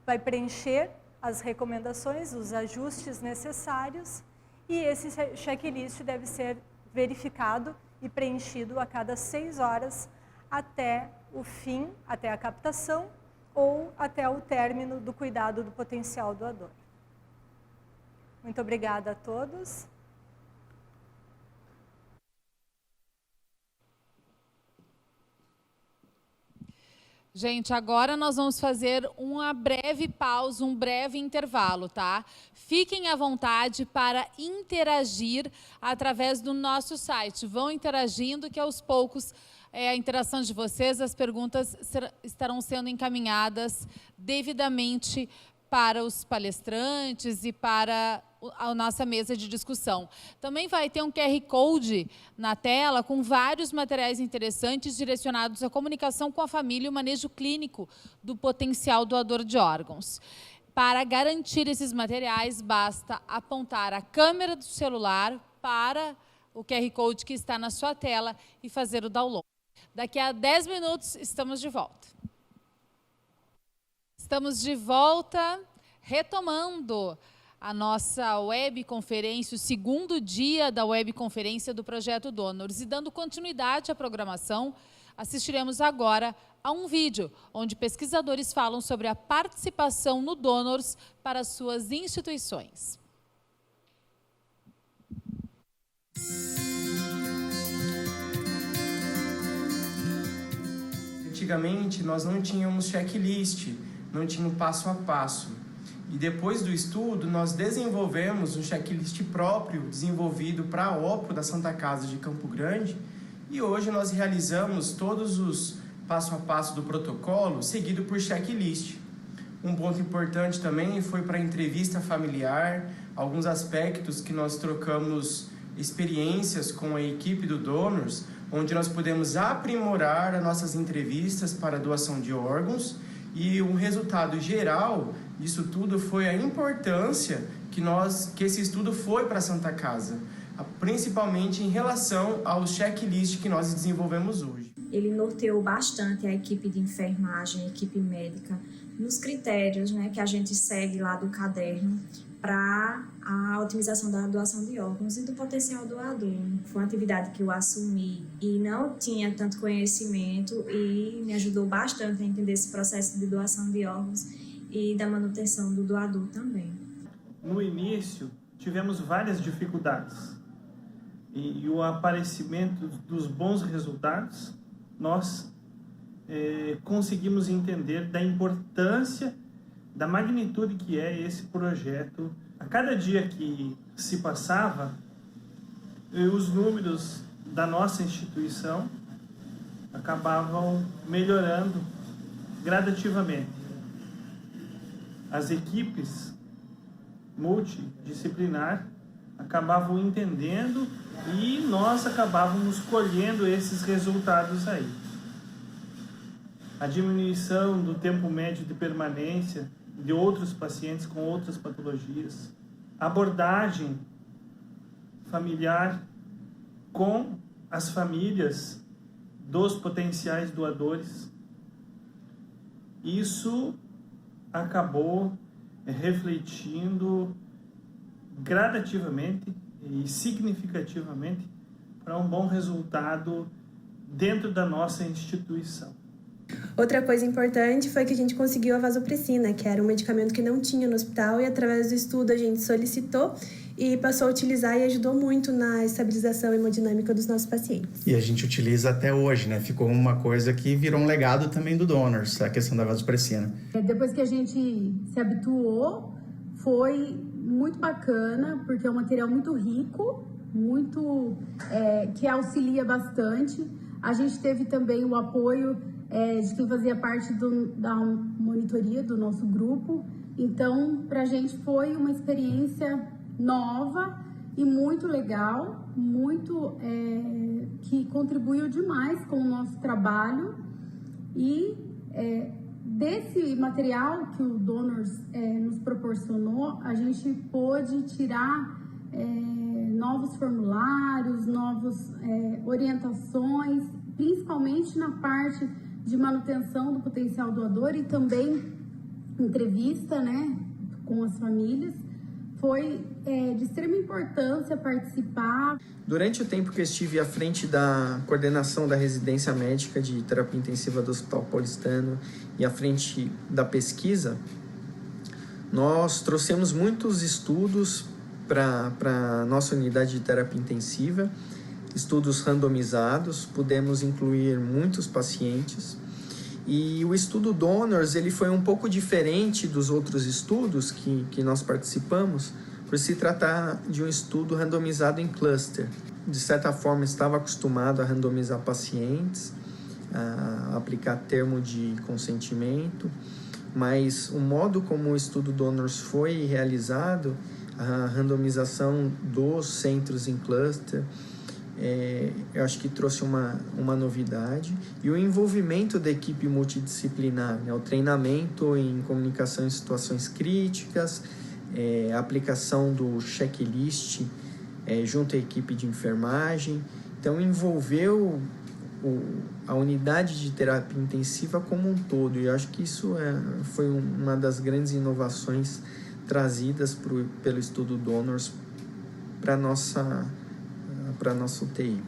vai preencher as recomendações, os ajustes necessários, e esse checklist deve ser verificado e preenchido a cada 6 horas até o fim, até a captação ou até o término do cuidado do potencial doador. Muito obrigada a todos. Gente, agora nós vamos fazer uma breve pausa, um breve intervalo, tá? Fiquem à vontade para interagir através do nosso site. Vão interagindo que aos poucos a interação de vocês, as perguntas estarão sendo encaminhadas devidamente para os palestrantes e para a nossa mesa de discussão. Também vai ter um QR Code na tela com vários materiais interessantes direcionados à comunicação com a família e o manejo clínico do potencial doador de órgãos. Para garantir esses materiais, basta apontar a câmera do celular para o QR Code que está na sua tela e fazer o download. Daqui a 10 minutos estamos de volta. Estamos de volta, retomando a nossa webconferência, o segundo dia da webconferência do Projeto Donors. E dando continuidade à programação, assistiremos agora a um vídeo onde pesquisadores falam sobre a participação no Donors para suas instituições. Antigamente, nós não tínhamos checklist, não tinha um passo a passo. E depois do estudo, nós desenvolvemos um checklist próprio, desenvolvido para a OPRO da Santa Casa de Campo Grande, e hoje nós realizamos todos os passo a passo do protocolo, seguido por checklist. Um ponto importante também foi para a entrevista familiar, alguns aspectos que nós trocamos experiências com a equipe do Donors, onde nós podemos aprimorar as nossas entrevistas para doação de órgãos, e um resultado geral disso tudo foi a importância que esse estudo foi para a Santa Casa, principalmente em relação ao checklist que nós desenvolvemos hoje. Ele norteou bastante a equipe de enfermagem, a equipe médica, nos critérios, né, que a gente segue lá do caderno para a otimização da doação de órgãos e do potencial doador. Foi uma atividade que eu assumi e não tinha tanto conhecimento e me ajudou bastante a entender esse processo de doação de órgãos e da manutenção do doador também. No início, tivemos várias dificuldades e o aparecimento dos bons resultados, nós conseguimos entender da importância, da magnitude que é esse projeto. A cada dia que se passava, os números da nossa instituição acabavam melhorando gradativamente. As equipes multidisciplinar acabavam entendendo e nós acabávamos colhendo esses resultados aí. A diminuição do tempo médio de permanência de outros pacientes com outras patologias, abordagem familiar com as famílias dos potenciais doadores. Isso acabou refletindo gradativamente e significativamente para um bom resultado dentro da nossa instituição. Outra coisa importante foi que a gente conseguiu a vasopressina, que era um medicamento que não tinha no hospital, e através do estudo a gente solicitou e passou a utilizar e ajudou muito na estabilização hemodinâmica dos nossos pacientes. E a gente utiliza até hoje, né? Ficou uma coisa que virou um legado também do Donors, a questão da vasopressina. Depois que a gente se habituou, foi muito bacana, porque é um material muito rico, que auxilia bastante. A gente teve também o apoio de quem fazia parte da monitoria do nosso grupo. Então, para a gente foi uma experiência nova e muito legal, que contribuiu demais com o nosso trabalho e desse material que o Donors nos proporcionou, a gente pôde tirar novos formulários, novas orientações, principalmente na parte de manutenção do potencial doador e também entrevista, né, com as famílias. Foi de extrema importância participar. Durante o tempo que eu estive à frente da coordenação da residência médica de terapia intensiva do Hospital Paulistano e à frente da pesquisa, nós trouxemos muitos estudos para a nossa unidade de terapia intensiva, estudos randomizados, pudemos incluir muitos pacientes. E o estudo Donors, ele foi um pouco diferente dos outros estudos que nós participamos, por se tratar de um estudo randomizado em cluster. De certa forma, estava acostumado a randomizar pacientes, a aplicar termo de consentimento, mas o modo como o estudo Donors foi realizado, a randomização dos centros em cluster, eu acho que trouxe uma novidade, e o envolvimento da equipe multidisciplinar, né? O treinamento em comunicação em situações críticas, a aplicação do checklist junto à equipe de enfermagem. Então envolveu a unidade de terapia intensiva como um todo, e eu acho que isso foi uma das grandes inovações trazidas pelo estudo Donors para nossa UTI.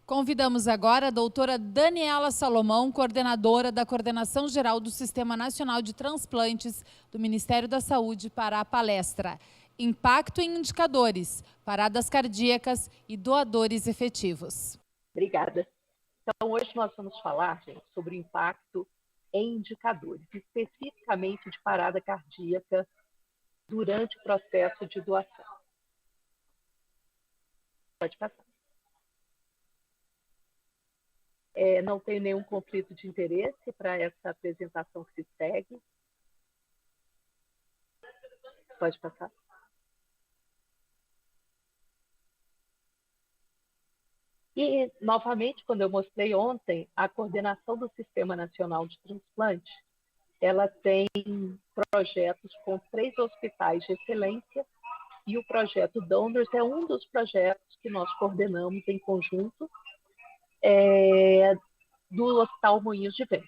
Convidamos agora a doutora Daniela Salomão, coordenadora da Coordenação Geral do Sistema Nacional de Transplantes do Ministério da Saúde, para a palestra Impacto em Indicadores, Paradas Cardíacas e Doadores Efetivos. Obrigada. Então, hoje nós vamos falar, gente, sobre o impacto em indicadores, especificamente de parada cardíaca durante o processo de doação. Pode passar. Não tenho nenhum conflito de interesse para essa apresentação que se segue. Pode passar. E, novamente, quando eu mostrei ontem, a coordenação do Sistema Nacional de Transplante, ela tem projetos com 3 hospitais de excelência, e o projeto Donors é um dos projetos que nós coordenamos em conjunto do Hospital Moinhos de Vento.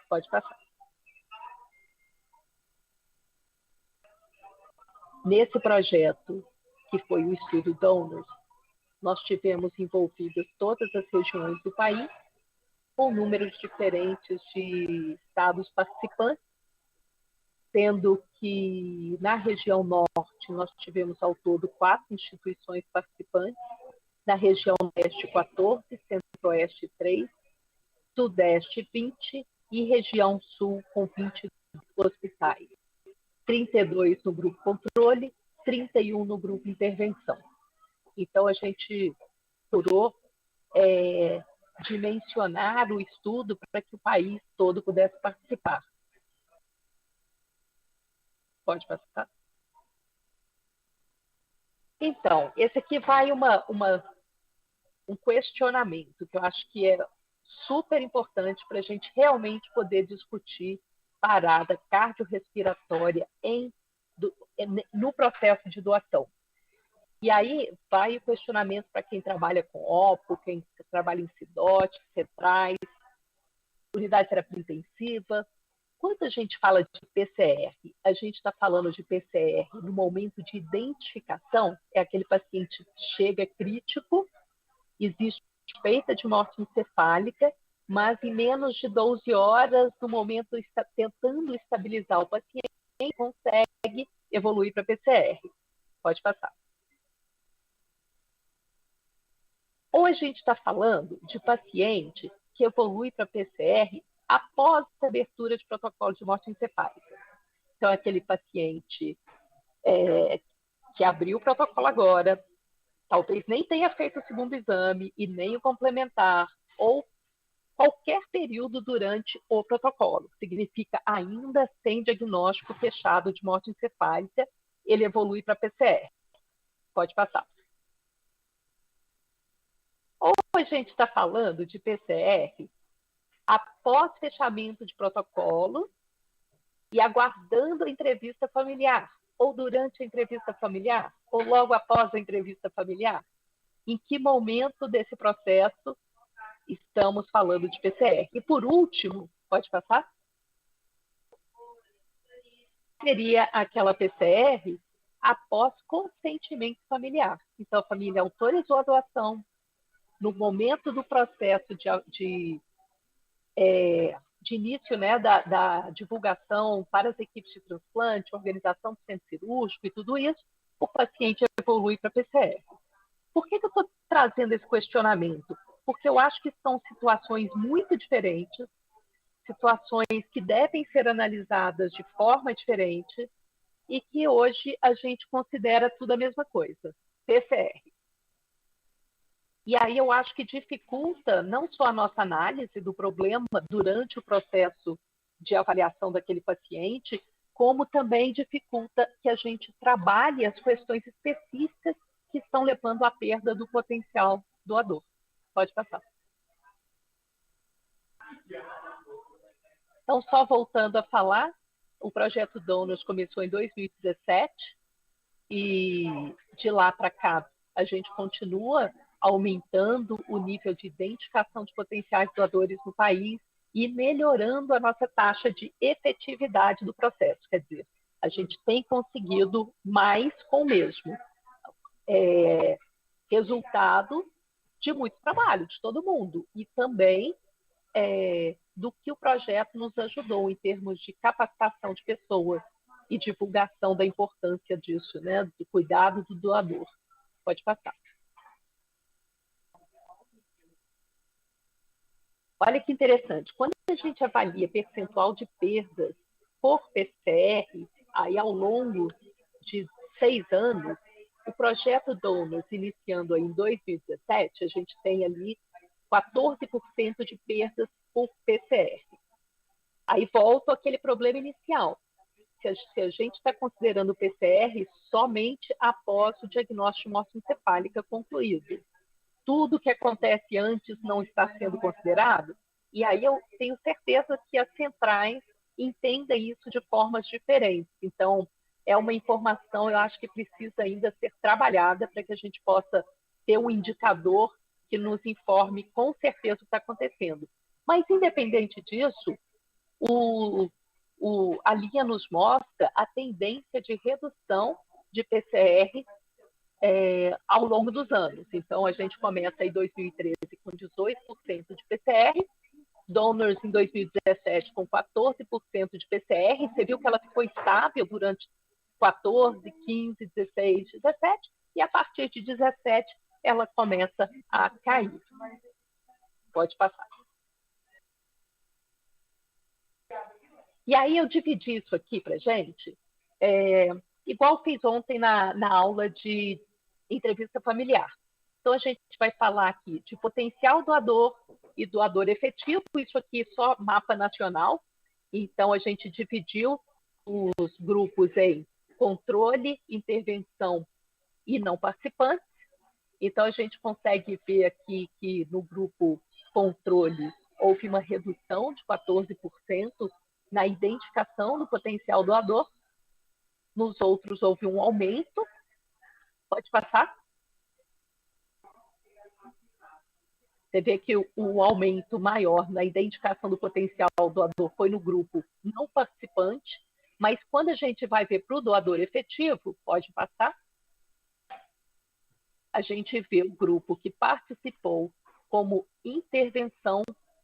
Pode passar. Nesse projeto, que foi o estudo Donors, nós tivemos envolvidas todas as regiões do país, com números diferentes de estados participantes, sendo que na região norte nós tivemos ao todo 4 instituições participantes, na região leste 14, centro-oeste 3, sudeste 20 e região sul com 20 hospitais. 32 no grupo controle, 31 no grupo intervenção. Então a gente procurou dimensionar o estudo para que o país todo pudesse participar. Pode passar. Então, esse aqui vai um questionamento que eu acho que é super importante para a gente realmente poder discutir parada cardiorrespiratória no processo de doação. E aí vai o questionamento para quem trabalha com OPO, quem trabalha em CIDOT, CETRAS, unidade de terapia intensiva. Quando a gente fala de PCR, a gente está falando de PCR no momento de identificação, é aquele paciente que chega crítico, existe suspeita de morte encefálica, mas em menos de 12 horas, no momento está tentando estabilizar o paciente, consegue evoluir para PCR. Pode passar. Ou a gente está falando de paciente que evolui para PCR após a abertura de protocolo de morte encefálica. Então, é aquele paciente que abriu o protocolo agora, talvez nem tenha feito o segundo exame e nem o complementar, ou qualquer período durante o protocolo. Significa ainda sem diagnóstico fechado de morte encefálica, ele evolui para PCR. Pode passar. Ou a gente está falando de PCR após fechamento de protocolo e aguardando a entrevista familiar, ou durante a entrevista familiar, ou logo após a entrevista familiar? Em que momento desse processo estamos falando de PCR? E, por último, pode passar? Seria aquela PCR após consentimento familiar. Então, a família autorizou a doação, no momento do processo de início, né, da divulgação para as equipes de transplante, organização do centro cirúrgico e tudo isso, o paciente evolui para PCR. Por que eu estou trazendo esse questionamento? Porque eu acho que são situações muito diferentes, situações que devem ser analisadas de forma diferente e que hoje a gente considera tudo a mesma coisa, PCR. E aí eu acho que dificulta não só a nossa análise do problema durante o processo de avaliação daquele paciente, como também dificulta que a gente trabalhe as questões específicas que estão levando à perda do potencial doador. Pode passar. Então, só voltando a falar, o projeto Donors começou em 2017 e de lá para cá a gente continua aumentando o nível de identificação de potenciais doadores no país e melhorando a nossa taxa de efetividade do processo. Quer dizer, a gente tem conseguido mais com o mesmo. Resultado de muito trabalho de todo mundo e também do que o projeto nos ajudou em termos de capacitação de pessoas e divulgação da importância disso, né, do cuidado do doador. Pode passar. Olha que interessante, quando a gente avalia percentual de perdas por PCR, aí ao longo de 6 anos, o projeto Donors, iniciando aí em 2017, a gente tem ali 14% de perdas por PCR. Aí volta aquele problema inicial. Se a gente está considerando o PCR somente após o diagnóstico de morte encefálica concluído. Tudo que acontece antes não está sendo considerado, e aí eu tenho certeza que as centrais entendem isso de formas diferentes. Então, é uma informação, eu acho que precisa ainda ser trabalhada para que a gente possa ter um indicador que nos informe com certeza o que está acontecendo. Mas, independente disso, a linha nos mostra a tendência de redução de PCR ao longo dos anos. Então, a gente começa em 2013 com 18% de PCR, Donors em 2017 com 14% de PCR, você viu que ela ficou estável durante 14, 15, 16, 17, e a partir de 17 ela começa a cair. Pode passar. E aí eu dividi isso aqui para a gente, igual fiz ontem na aula de entrevista familiar. Então, a gente vai falar aqui de potencial doador e doador efetivo. Isso aqui é só mapa nacional. Então, a gente dividiu os grupos em controle, intervenção e não participantes. Então, a gente consegue ver aqui que no grupo controle houve uma redução de 14% na identificação do potencial doador. Nos outros houve um aumento. Pode passar. Você vê que o aumento maior na identificação do potencial doador foi no grupo não participante, mas quando a gente vai ver para o doador efetivo, pode passar, a gente vê o grupo que participou como intervenção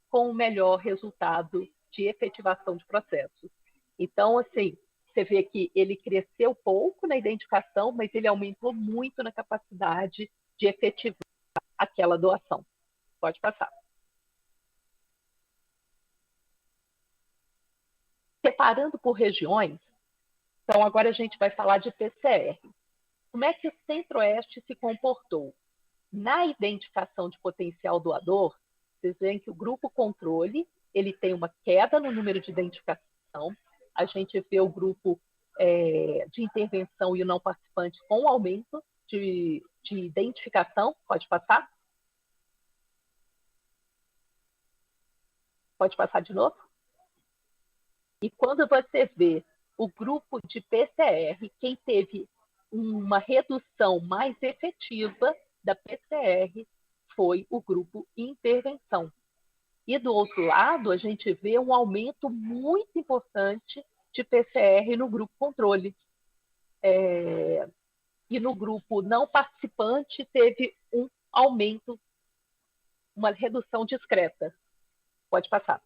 com o melhor resultado de efetivação de processos. Então, assim, você vê que ele cresceu pouco na identificação, mas ele aumentou muito na capacidade de efetivar aquela doação. Pode passar. Separando por regiões, então agora a gente vai falar de PCR. Como é que o Centro-Oeste se comportou? Na identificação de potencial doador, vocês veem que o grupo controle, ele tem uma queda no número de identificação. A gente vê o grupo de intervenção e o não participante com aumento de identificação. Pode passar? Pode passar de novo? E quando você vê o grupo de PCR, quem teve uma redução mais efetiva da PCR foi o grupo intervenção. E do outro lado, a gente vê um aumento muito importante de PCR no grupo controle. E no grupo não participante teve um aumento, uma redução discreta. Pode passar.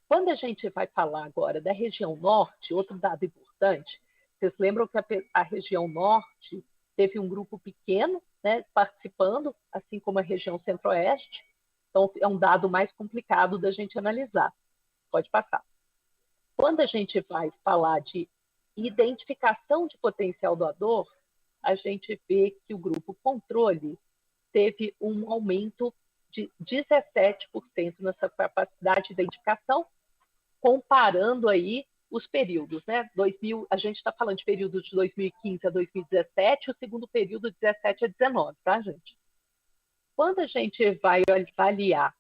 Quando a gente vai falar agora da região norte, outro dado importante, vocês lembram que a região norte teve um grupo pequeno, né, participando, assim como a região centro-oeste. Então, é um dado mais complicado da gente analisar. Pode passar. Quando a gente vai falar de identificação de potencial doador, a gente vê que o grupo controle teve um aumento de 17% nessa capacidade de identificação, comparando aí os períodos, né? A gente está falando de período de 2015 a 2017, o segundo período de 17 a 19, tá, gente? Quando a gente vai avaliar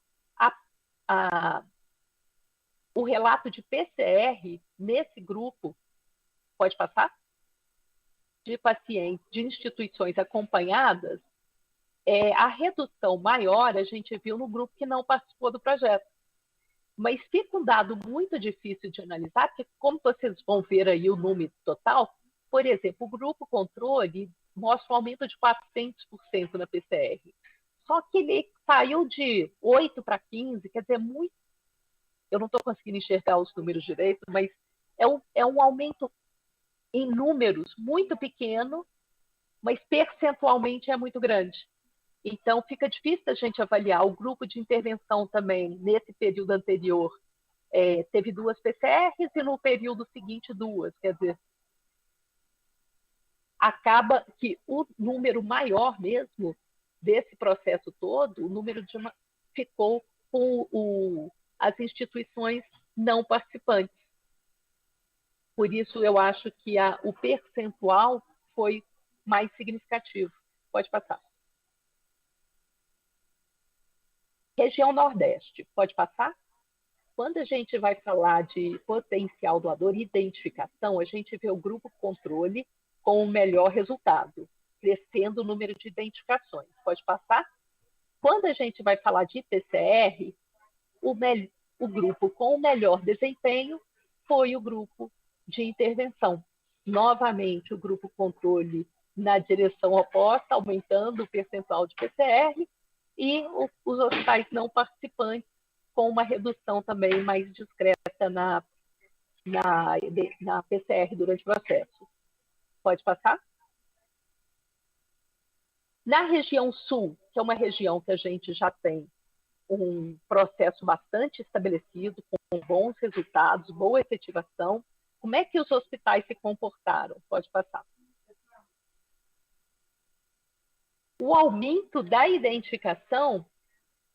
o relato de PCR nesse grupo, pode passar? De pacientes, de instituições acompanhadas, a redução maior a gente viu no grupo que não participou do projeto. Mas fica um dado muito difícil de analisar, porque como vocês vão ver aí o número total, por exemplo, o grupo controle mostra um aumento de 400% na PCR. Só que ele saiu de 8 para 15, quer dizer, muito. Eu não estou conseguindo enxergar os números direito, mas é um aumento em números muito pequeno, mas percentualmente é muito grande. Então, fica difícil a gente avaliar. O grupo de intervenção também, nesse período anterior, teve 2 PCRs e no período seguinte 2. Quer dizer, acaba que o número maior mesmo desse processo todo, o número ficou com as instituições não participantes. Por isso, eu acho que o percentual foi mais significativo. Pode passar. Região Nordeste, pode passar? Quando a gente vai falar de potencial doador e identificação, a gente vê o grupo controle com o melhor resultado, crescendo o número de identificações. Pode passar? Quando a gente vai falar de PCR, o grupo com o melhor desempenho foi o grupo de intervenção. Novamente, o grupo controle na direção oposta, aumentando o percentual de PCR, e os hospitais não participantes com uma redução também mais discreta na PCR durante o processo. Pode passar? Na região sul, que é uma região que a gente já tem um processo bastante estabelecido, com bons resultados, boa efetivação, como é que os hospitais se comportaram? Pode passar. O aumento da identificação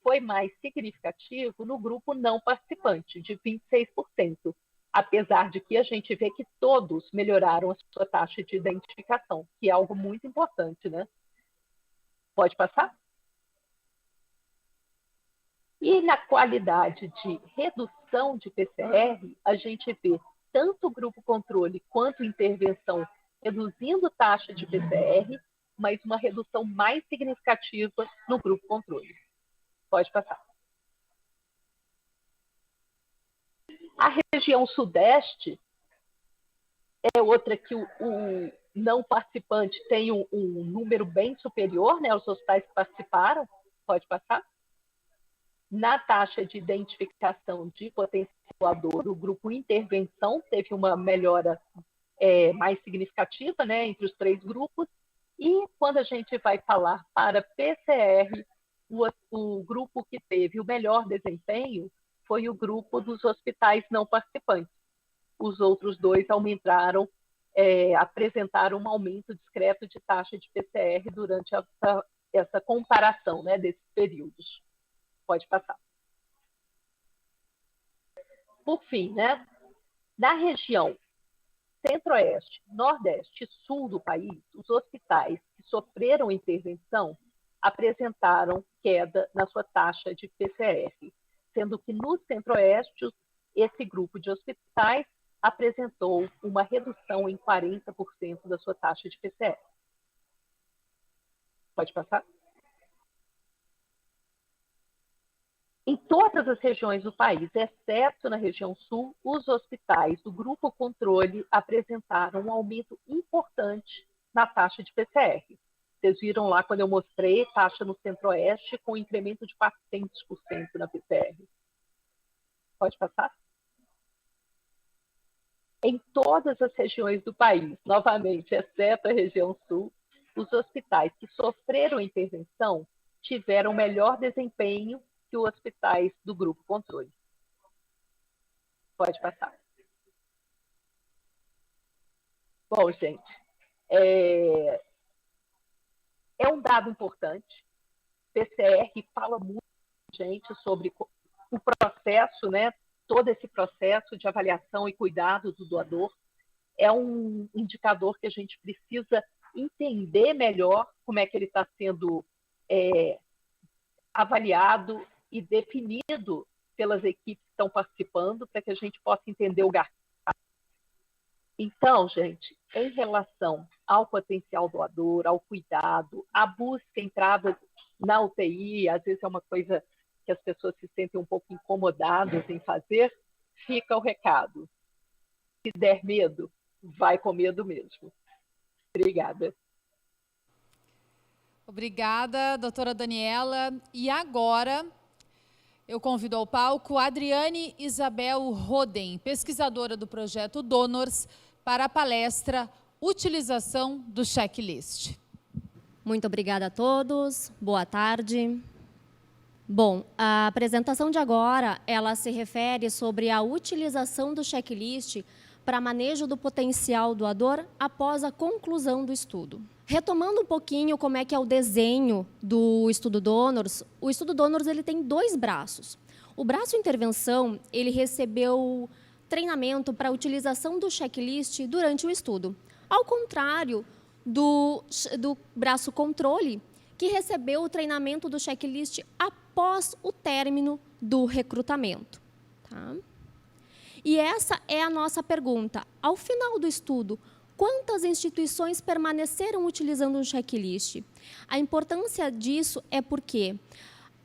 foi mais significativo no grupo não participante, de 26%, apesar de que a gente vê que todos melhoraram a sua taxa de identificação, que é algo muito importante, né? Pode passar? E na qualidade de redução de PCR, a gente vê tanto o grupo controle quanto intervenção reduzindo taxa de PCR, mas uma redução mais significativa no grupo controle. Pode passar. A região sudeste é outra que o não participante tem um número bem superior, né, aos hospitais que participaram. Pode passar. Na taxa de identificação de potencial doador, o grupo intervenção teve uma melhora mais significativa, né, entre os 3 grupos. E quando a gente vai falar para PCR, o grupo que teve o melhor desempenho foi o grupo dos hospitais não participantes. Os outros 2 apresentaram um aumento discreto de taxa de PCR durante essa comparação, né, desses períodos. Pode passar. Por fim, né, na região Centro-Oeste, Nordeste e Sul do país, os hospitais que sofreram intervenção apresentaram queda na sua taxa de PCR, sendo que no Centro-Oeste, esse grupo de hospitais apresentou uma redução em 40% da sua taxa de PCR. Pode passar? Em todas as regiões do país, exceto na região sul, os hospitais do grupo controle apresentaram um aumento importante na taxa de PCR. Vocês viram lá quando eu mostrei taxa no Centro-Oeste com incremento de 400% na PCR. Pode passar? Em todas as regiões do país, novamente, exceto a região sul, os hospitais que sofreram intervenção tiveram melhor desempenho que os hospitais do grupo controle. Pode passar. Bom, gente, é um dado importante. PCR fala muito, gente, sobre o processo, né? Todo esse processo de avaliação e cuidado do doador. É um indicador que a gente precisa entender melhor como é que ele está sendo avaliado e definido pelas equipes que estão participando, para que a gente possa entender o gargalo. Então, gente, em relação ao potencial doador, ao cuidado, à busca, entrada na UTI, às vezes é uma coisa que as pessoas se sentem um pouco incomodadas em fazer, fica o recado. Se der medo, vai com medo mesmo. Obrigada. Obrigada, doutora Daniela. E agora eu convido ao palco a Adriane Isabel Roden, pesquisadora do projeto Donors, para a palestra Utilização do Checklist. Muito obrigada a todos. Boa tarde. Bom, a apresentação de agora, ela se refere sobre a utilização do checklist para manejo do potencial doador após a conclusão do estudo. Retomando um pouquinho como é que é o desenho do estudo Donors, o estudo Donors ele tem 2 braços. O braço intervenção, ele recebeu treinamento para a utilização do checklist durante o estudo, ao contrário do braço controle, que recebeu o treinamento do checklist após o término do recrutamento. Tá? E essa é a nossa pergunta. Ao final do estudo, quantas instituições permaneceram utilizando um checklist? A importância disso é porque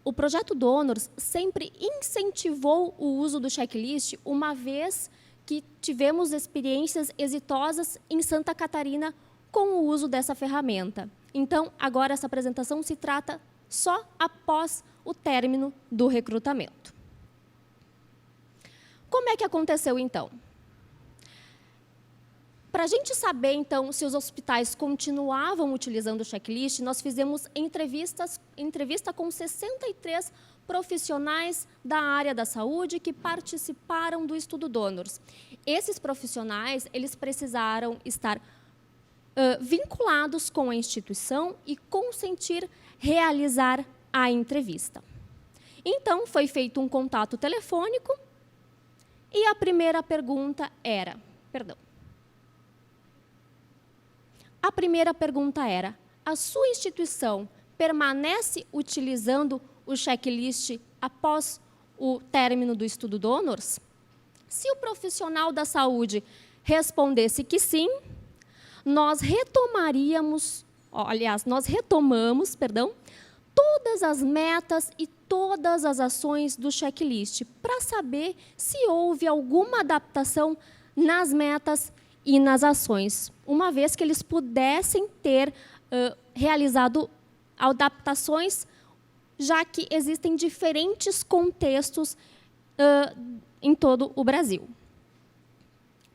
o projeto Donors sempre incentivou o uso do checklist, uma vez que tivemos experiências exitosas em Santa Catarina com o uso dessa ferramenta. Então, agora essa apresentação se trata só após o término do recrutamento. Como é que aconteceu, então? Para a gente saber, então, se os hospitais continuavam utilizando o checklist, nós fizemos entrevista com 63 profissionais da área da saúde que participaram do estudo Donors. Esses profissionais, eles precisaram estar vinculados com a instituição e consentir realizar a entrevista. Então, foi feito um contato telefônico e a primeira pergunta era... A primeira pergunta era: a sua instituição permanece utilizando o checklist após o término do estudo Donors? Se o profissional da saúde respondesse que sim, nós retomamos, todas as metas e todas as ações do checklist para saber se houve alguma adaptação nas metas e nas ações, uma vez que eles pudessem ter realizado adaptações, já que existem diferentes contextos em todo o Brasil.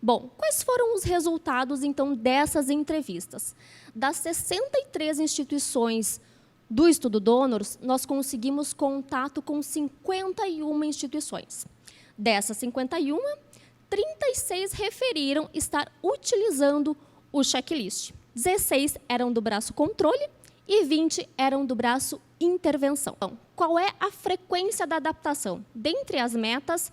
Bom, quais foram os resultados, então, dessas entrevistas? Das 63 instituições do estudo Donors, nós conseguimos contato com 51 instituições. Dessas 51, 36 referiram estar utilizando o checklist. 16 eram do braço controle e 20 eram do braço intervenção. Então, qual é a frequência da adaptação? Dentre as metas,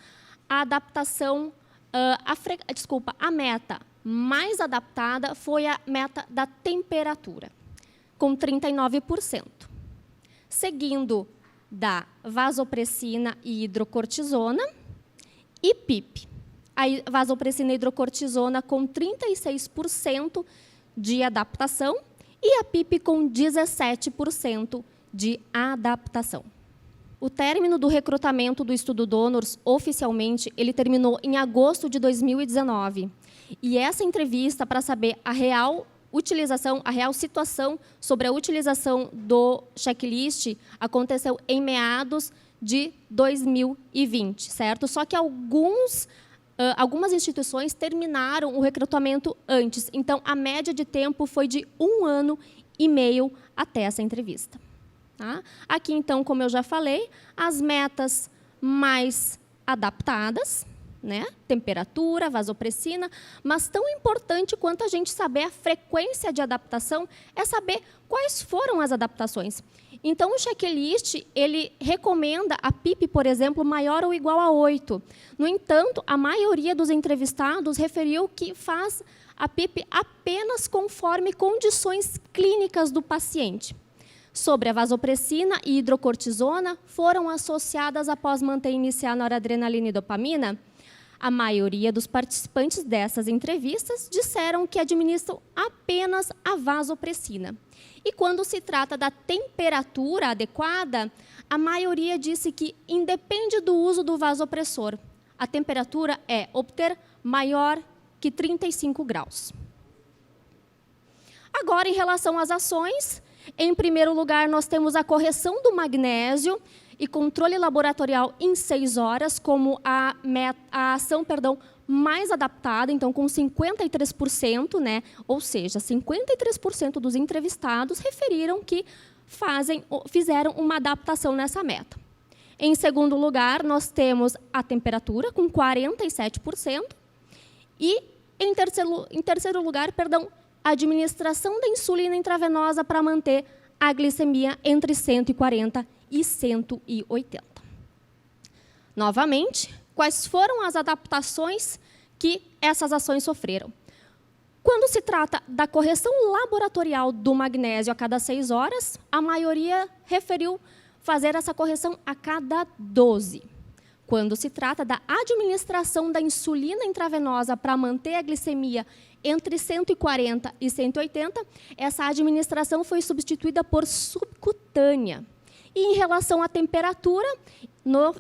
a adaptação, a meta mais adaptada foi a meta da temperatura, com 39%. seguindo da vasopressina e hidrocortisona e PIP. A vasopressina e hidrocortisona com 36% de adaptação e a PIP com 17% de adaptação. O término do recrutamento do estudo Donors, oficialmente, ele terminou em agosto de 2019. E essa entrevista para saber a real utilização, a real situação sobre a utilização do checklist aconteceu em meados de 2020, certo? Só que algumas instituições terminaram o recrutamento antes. Então, a média de tempo foi de 1 ano e meio até essa entrevista. Tá? Aqui, então, como eu já falei, as metas mais adaptadas, né? Temperatura, vasopressina, mas tão importante quanto a gente saber a frequência de adaptação é saber quais foram as adaptações. Então, o checklist, ele recomenda a PIP, por exemplo, maior ou igual a 8. No entanto, a maioria dos entrevistados referiu que faz a PIP apenas conforme condições clínicas do paciente. Sobre a vasopressina e hidrocortisona, foram associadas após manter iniciar noradrenalina e dopamina. A maioria dos participantes dessas entrevistas disseram que administram apenas a vasopressina. E quando se trata da temperatura adequada, a maioria disse que independe do uso do vasopressor. A temperatura é obter maior que 35 graus. Agora, em relação às ações, em primeiro lugar, nós temos a correção do magnésio e controle laboratorial em 6 horas como a ação mais adaptada, então com 53%, né? Ou seja, 53% dos entrevistados referiram que fizeram uma adaptação nessa meta. Em segundo lugar, nós temos a temperatura com 47% e, em terceiro lugar, a administração da insulina intravenosa para manter a glicemia entre 140 e 180. Novamente, quais foram as adaptações que essas ações sofreram? Quando se trata da correção laboratorial do magnésio a cada 6 horas, a maioria referiu fazer essa correção a cada 12. Quando se trata da administração da insulina intravenosa para manter a glicemia entre 140 e 180, essa administração foi substituída por subcutânea. E em relação à temperatura,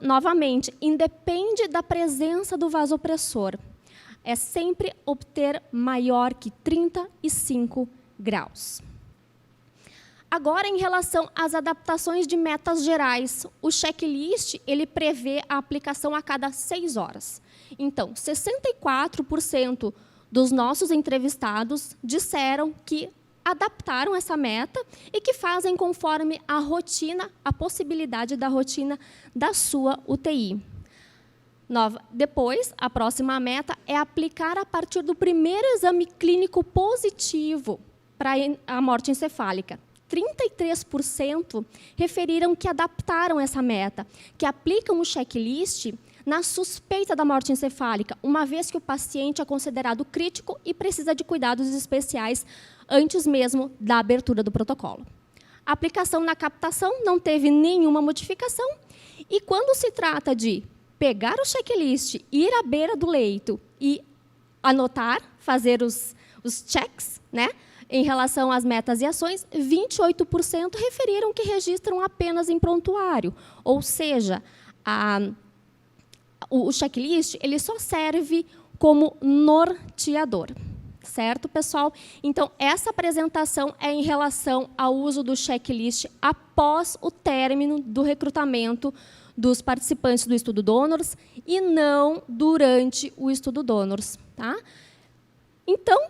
novamente, independe da presença do vasopressor. É sempre obter maior que 35 graus. Agora, em relação às adaptações de metas gerais, o checklist ele prevê a aplicação a cada 6 horas. Então, 64% dos nossos entrevistados disseram que adaptaram essa meta e que fazem conforme a rotina, a possibilidade da rotina da sua UTI. Depois, a próxima meta é aplicar a partir do primeiro exame clínico positivo para a morte encefálica. 33% referiram que adaptaram essa meta, que aplicam o checklist na suspeita da morte encefálica, uma vez que o paciente é considerado crítico e precisa de cuidados especiais antes mesmo da abertura do protocolo. A aplicação na captação não teve nenhuma modificação e quando se trata de pegar o checklist, ir à beira do leito e anotar, fazer os checks, né? Em relação às metas e ações, 28% referiram que registram apenas em prontuário, ou seja, o checklist ele só serve como norteador. Certo, pessoal? Então, essa apresentação é em relação ao uso do checklist após o término do recrutamento dos participantes do estudo Donors e não durante o estudo Donors. Tá? Então,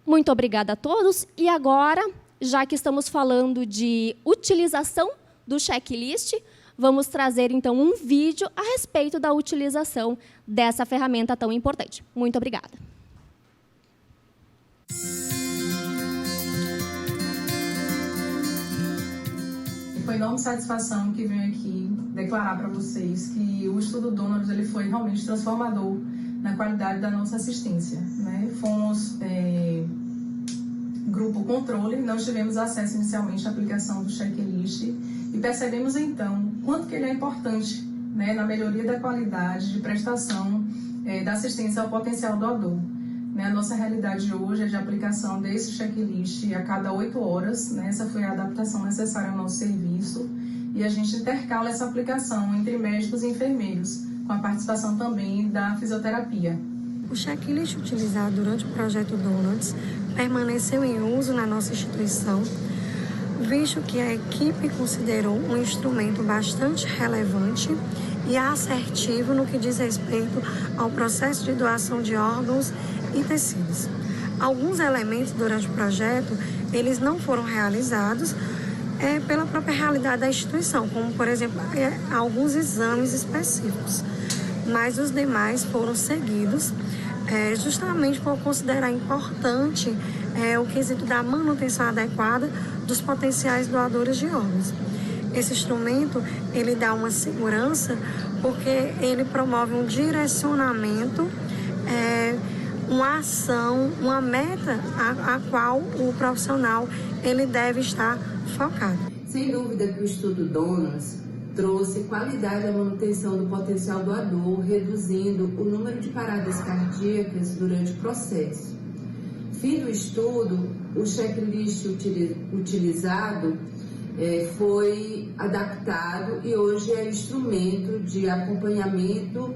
muito obrigada a todos. E agora, já que estamos falando de utilização do checklist, vamos trazer, então, um vídeo a respeito da utilização dessa ferramenta tão importante. Muito obrigada. Foi enorme satisfação que venho aqui declarar para vocês que o estudo Donors ele foi realmente transformador na qualidade da nossa assistência, né? Fomos grupo controle, não tivemos acesso inicialmente à aplicação do checklist e percebemos então quanto que ele é importante, né, na melhoria da qualidade de prestação da assistência ao potencial doador. A nossa realidade hoje é de aplicação desse checklist a cada 8 horas, né? Essa foi a adaptação necessária ao nosso serviço, e a gente intercala essa aplicação entre médicos e enfermeiros, com a participação também da fisioterapia. O checklist utilizado durante o projeto Donuts permaneceu em uso na nossa instituição, visto que a equipe considerou um instrumento bastante relevante e assertivo no que diz respeito ao processo de doação de órgãos e tecidos. Alguns elementos durante o projeto, eles não foram realizados pela própria realidade da instituição, como, por exemplo, alguns exames específicos, mas os demais foram seguidos justamente por considerar importante o quesito da manutenção adequada dos potenciais doadores de órgãos. Esse instrumento, ele dá uma segurança porque ele promove um direcionamento, uma ação, uma meta a qual o profissional ele deve estar focado. Sem dúvida que o estudo Donuts trouxe qualidade à manutenção do potencial doador, reduzindo o número de paradas cardíacas durante o processo. Fim do estudo, o checklist utilizado foi adaptado e hoje é instrumento de acompanhamento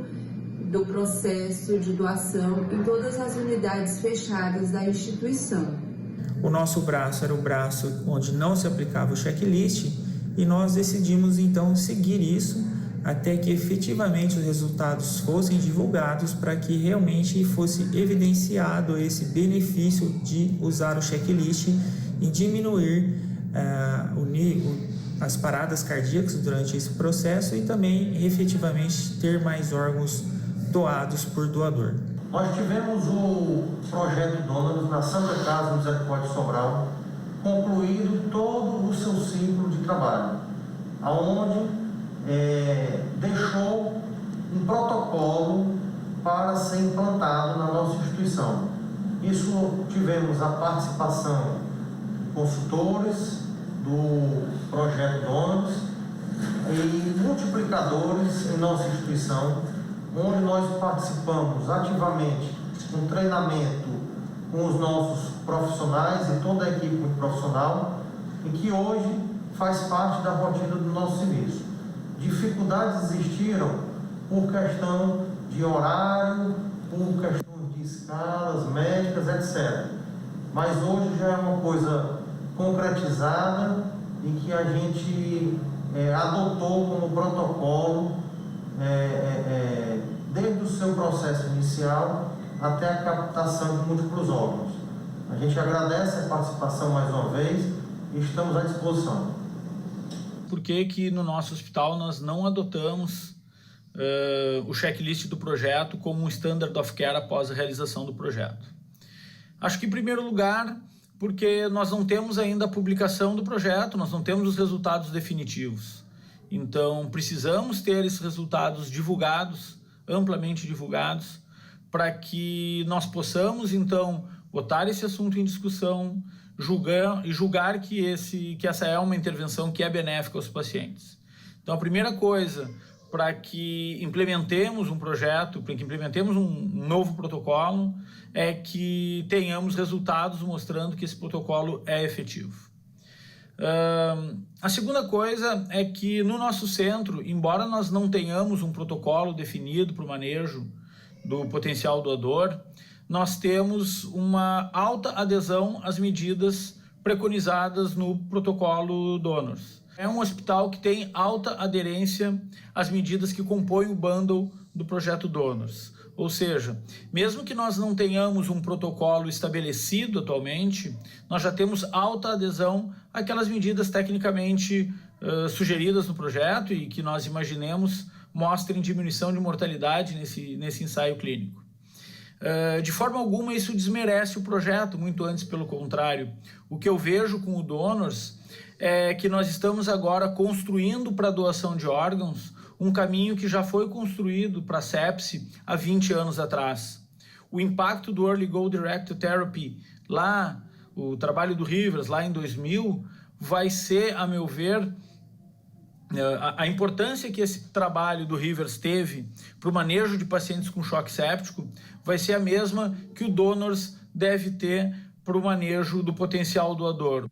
do processo de doação em todas as unidades fechadas da instituição. O nosso braço era o braço onde não se aplicava o checklist e nós decidimos então seguir isso até que efetivamente os resultados fossem divulgados para que realmente fosse evidenciado esse benefício de usar o checklist e diminuir as paradas cardíacas durante esse processo e também efetivamente ter mais órgãos doados por doador. Nós tivemos o projeto Donuts na Santa Casa Misericórdia de Sobral, concluído todo o seu ciclo de trabalho, aonde deixou um protocolo para ser implantado na nossa instituição. Isso tivemos a participação de consultores do projeto Donuts e multiplicadores em nossa instituição, onde nós participamos ativamente com treinamento com os nossos profissionais e toda a equipe profissional, e que hoje faz parte da rotina do nosso serviço. Dificuldades existiram por questão de horário, por questão de escalas médicas, etc. Mas hoje já é uma coisa concretizada e que a gente adotou como protocolo desde o seu processo inicial até a captação de múltiplos órgãos. A gente agradece a participação mais uma vez e estamos à disposição. Por que no nosso hospital nós não adotamos o checklist do projeto como um standard of care após a realização do projeto? Acho que, em primeiro lugar, porque nós não temos ainda a publicação do projeto, nós não temos os resultados definitivos. Então, precisamos ter esses resultados divulgados, amplamente divulgados, para que nós possamos, então, botar esse assunto em discussão, julgar que essa é uma intervenção que é benéfica aos pacientes. Então, a primeira coisa, para que implementemos um projeto, para que implementemos um novo protocolo, é que tenhamos resultados mostrando que esse protocolo é efetivo. A segunda coisa é que no nosso centro, embora nós não tenhamos um protocolo definido para o manejo do potencial doador, nós temos uma alta adesão às medidas preconizadas no protocolo Donuts. É um hospital que tem alta aderência às medidas que compõem o bundle do projeto Donuts. Ou seja, mesmo que nós não tenhamos um protocolo estabelecido atualmente, nós já temos alta adesão àquelas medidas tecnicamente sugeridas no projeto e que nós imaginemos mostrem diminuição de mortalidade nesse ensaio clínico. De forma alguma isso desmerece o projeto, muito antes pelo contrário. O que eu vejo com o Donuts é que nós estamos agora construindo para a doação de órgãos um caminho que já foi construído para a sepse há 20 anos atrás. O impacto do Early Goal Directed Therapy, o trabalho do Rivers, lá em 2000, vai ser, a meu ver, A importância que esse trabalho do Rivers teve para o manejo de pacientes com choque séptico vai ser a mesma que o Donors deve ter para o manejo do potencial doador.